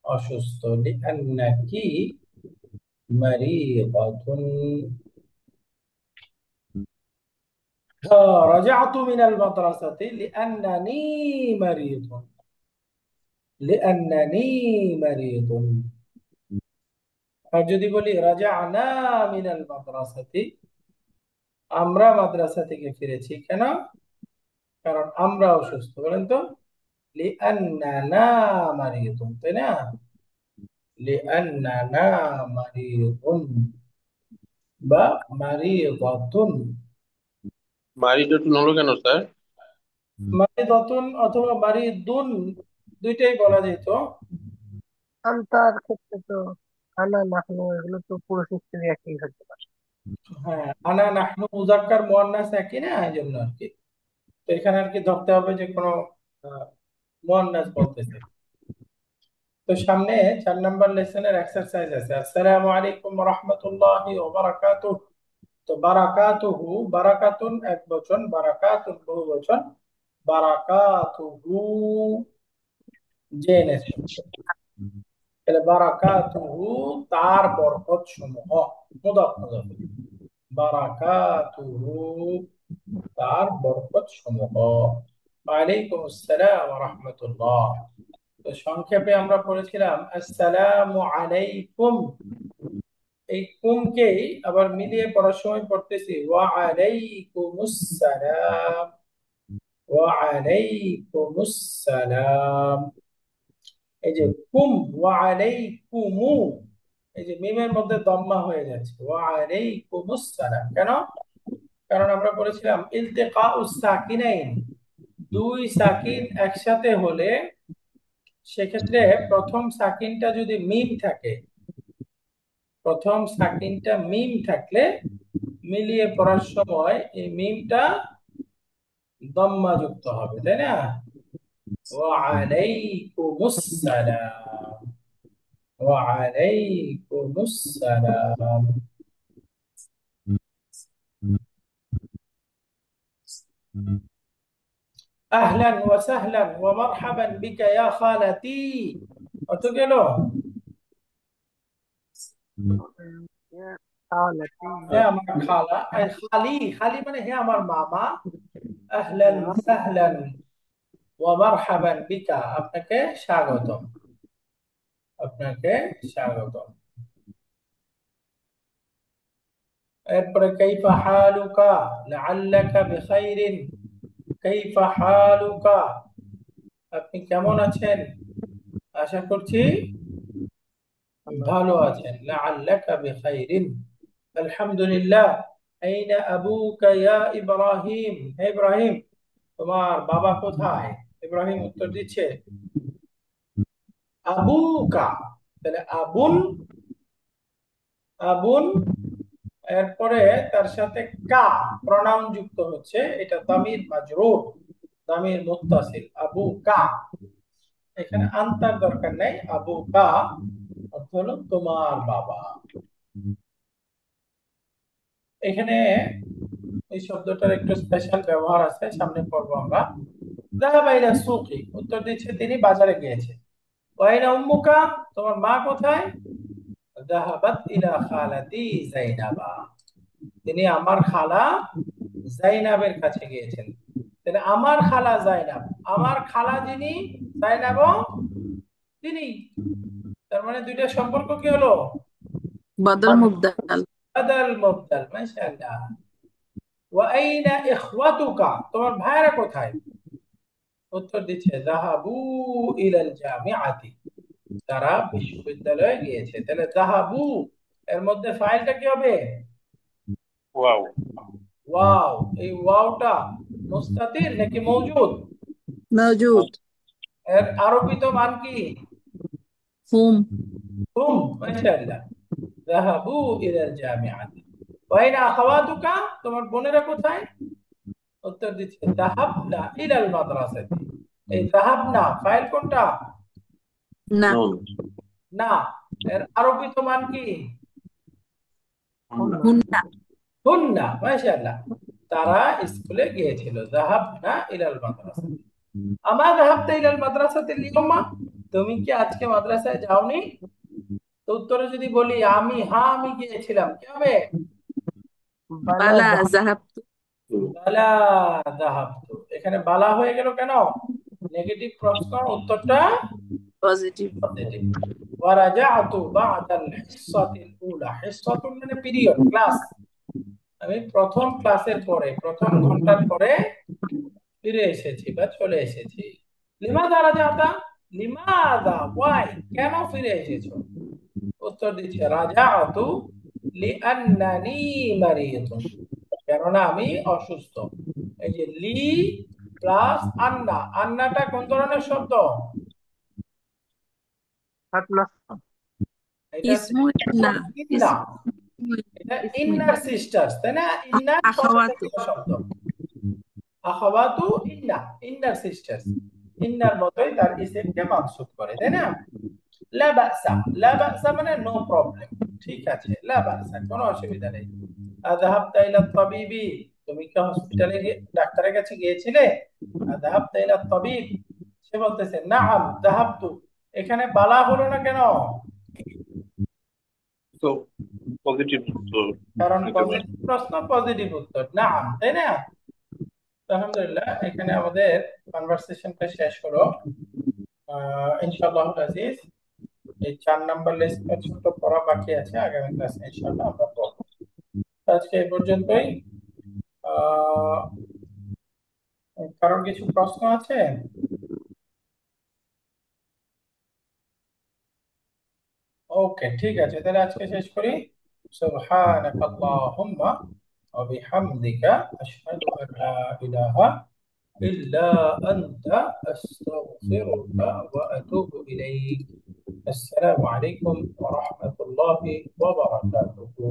অসুস্থ। লিআন্নাকি মারিদাতুন। رجعت من المدرسة لأنني مريض، لأنني مريض। আর যদি বলি রাজা'না মিনাল মাদ্রাসাতি, আমরা মাদ্রাসা থেকে ফিরেছি কেন? কারণ আমরা অসুস্থ। বলেন তো, লিআন্নানা মারিদুন, তাই না? লিআন্নানা মারিদুন বা মারিদাতুন। মারিডটুন হলো কেন স্যার? মারিদাতুন অথবা মারিদুন দুইটাই বলা যেত, আন্তার ক্ষেত্রে তো আনা নাহনু এগুলো তো পুরুষ স্ত্রী একই হতে পারে। হ্যাঁ, আনা নাহনু মুজাক্কার মুয়ান্নাস একই না, এই জন্য আর কি। তো এখানে আর কি ধরতে হবে যে কোনো আহ, মুয়ান্নাস বলতেছে। তো সামনে 4 নম্বর লেসনের এক্সারসাইজ আছে। আসসালামু আলাইকুম ওয়া রাহমাতুল্লাহি ওয়া বারাকাতুহু। তো বারাকাতুহু, বারাকাতুন এক বচন, বারাকাতুন বহু বচন, বারাকাতুহু জেনে শুনছো। তাহলে বারাকাতুহু তার বরকত সমূহ, মুদাফ মুদাফ, বারাকাতুহু তার বরকত সমূহ। ওয়ালাইকুম আসসালাম ওয়া রাহমাতুল্লাহ। তো সংক্ষেপে আমরা পড়েছিলাম আসসালামু আলাইকুম, এই কুমকেই আবার মিলিয়ে পড়ার সময় পড়তেছি ওয়া আলাইকুমুস সালাম, ওয়া আলাইকুমুস সালাম। এই যে কুম, ওয়া আলাইকুমু, এই যে মিমের মধ্যে দম্মা হয়ে যাচ্ছে, ওয়া আলাইকুমুস সালাম। কেন? কারণ আমরা পড়েছিলাম ইলতিকাউস সাকিনাইন, দুই সাকিন একসাথে হলে সেক্ষেত্রে প্রথম সাকিনটা যদি মিম থাকে, প্রথম সাকিনটা মিম থাকলে মিলিয়ে পড়ার সময় এই মিমটা দম্মা যুক্ত হবে, তাই না? ওয়া আলাইকুমুস সালাম, ওয়া আলাইকুমুস সালাম। আহলান ওয়া সাহলান ওয়া মারহাবান বিকা ইয়া খালাতি, কত গেল? হে আমার খালা, এই খালি, খালি মানে হে আমার মামা। আহলান সাহলান ওয়া মারহাবান বিকা, আপনাকে স্বাগতম, আপনাকে স্বাগতম। এরপরে কাইফা হালুকা লাআল্লাকা বিখাইরিন, কাইফা হালুকা, আপনি কেমন আছেন? আশা করছি ভালো আছেন। লাআল্লাকা বিখাইরিন, আলহামদুলিল্লাহ। আইনা আবুকা ইয়া ইব্রাহিম, হে ইব্রাহিম তোমার বাবা কোথায়? ইব্রাহিম উত্তর দিচ্ছে আবুকা, তাহলে আবুন, আবুন, এরপরে তার সাথে কা প্রনাউন যুক্ত হচ্ছে, এটা দামির মাজরুর, দামির মুত্তাসিল, আবু কা। এখানে আনতার দরকার নাই, আবু কা অর্থ হলো তোমার বাবা। এখানে এই শব্দটার একটু স্পেশাল ব্যবহার আছে, সামনে পড়বো আমরা। যাহাবা ইলা সুকি, উত্তর দিচ্ছে তিনি বাজারে গিয়েছে। ওয়াইনা উম্মুকা, তোমার মা কোথায়? যাহাবাত ইলা খালাতি যায়নাবা, তিনি আমার খালা জাইনাবের কাছে গিয়েছেন। তাহলে আমার খালা জাইনাব, আমার খালা যিনি, জাইনাবও তিনি। তার মানে দুইটা সম্পর্ক কি হলো? বদল মুবদাল। বাদাল মুবদাল, মাশাআল্লাহ। ওয়া আইনা ইখওয়াতুকা, তোমার ভাইরা কোথায়? উত্তর দিচ্ছে যাহাবু ইলাল জামিআতি, তারা বিশ্ববিদ্যালয়ে গিয়েছে। তাহলে যাহাবু এর মধ্যে ফাইলটা কি হবে? ওয়াও। ওয়াও। এই ওয়াওটা মুস্তাতির নাকি মওজুদ? মওজুদ। এর আরবিত মান কি? হুম। হুম, মাশাআল্লাহ। যাহাবু ইলাল জামিআতি। ওয়া আইনা আখাওয়াতুকা, তোমার বোনেরা কোথায়? উত্তর দিচ্ছে যাহাবনা ইলাল মাদ্রাসাতি। এই যাহাবনা ফাইল কোনটা? না। নুন। না, এর আরবিত মান কি? হুন্না। হুন্না, মাশাআল্লাহ। তারা স্কুলে গিয়েছিল, যাহাবনা ইলাল মাদ্রাসাতি। আমা যাহাবতা ইলাল মাদ্রাসাতি লিয়াউমা, তুমি কি আজকে মাদ্রাসায় যাওনি? তো উত্তরে যদি বলি আমি, হ্যাঁ আমি গিয়েছিলাম, কি হবে? বালা যাহাবতু। বালা যাহাবতু। এখানে বালা হয়ে গেল কেন? নেগেটিভ প্রশ্ন, উত্তরটা পজিটিভ। পজিটিভ। ওয়া রাজাআতু বা'দাল হিসসাতিল উলা, হিসসাতুন মানে পিরিয়ড, ক্লাস। আমি প্রথম ক্লাসের পরে, প্রথম ঘন্টার পরে ফিরে এসেছি বা চলে এসেছি। লিমাযা রাজাতা, লিমাযা, ওয়াই, কেন ফিরে এসেছো? উত্তর দিচ্ছে রাজাআতু লিআন্নানি মারিদুন, কেননা আমি অসুস্থ। এই যে লি প্লাস আন্না, আন্নাটা কোন ধরনের শব্দ? হাত নাস এটা ইসমু ইন্না ইন্না, ইসমু এটা ইসমু ইন্নার সিস্টার্স, তাই না? ইন্নার কথা আখাওয়াতু থেকে শব্দ আখাওয়াতু ইন্না, ইন্নার সিস্টার্স, ইন্নার মতোই তার ইসিমকে মানসুব করে, তাই না? লা বাসা, লা বাসা মানে নো প্রবলেম, ঠিক আছে, লা বাসা, কোনো অসুবিধা নেই। আযহাবতা ইলা তাবিবি, তুমি কি হসপিটালে ডাক্তারের কাছে গিয়েছিলে? আযহাবতা ইলা তাবিব, সে বলতেছে নাআম যাহাবতু, এখানে বালা হলো না কেন? তো পজিটিভ উত্তর কারণ দিতে পারে। পজিটিভ প্রশ্ন পজিটিভ উত্তর, নাআম, তাই না? তো আলহামদুলিল্লাহ, এখানে আমাদের কনভারসেশনটা শেষ হলো। ইনশাআল্লাহ আজিজ, এই 4 নাম্বার লেসনটা ছোট পড়া বাকি আছে, আগামী ক্লাসে ইনশাআল্লাহ আমরা পড়ব। আজকে এই পর্যন্তই। আহ, কারোর কিছু প্রশ্ন আছে? ওকে, ঠিক আছে, তাহলে আজকে শেষ করি। সুবহানাকা আল্লাহুম্মা ওয়া বিহামদিকা আশহাদু আন লা ইলাহা ইল্লা আনতা আস্তাগফিরুকা ওয়া আতুবু ইলাইক। আসসালামু আলাইকুম ওয়া রাহমাতুল্লাহি ওয়া বারাকাতুহু।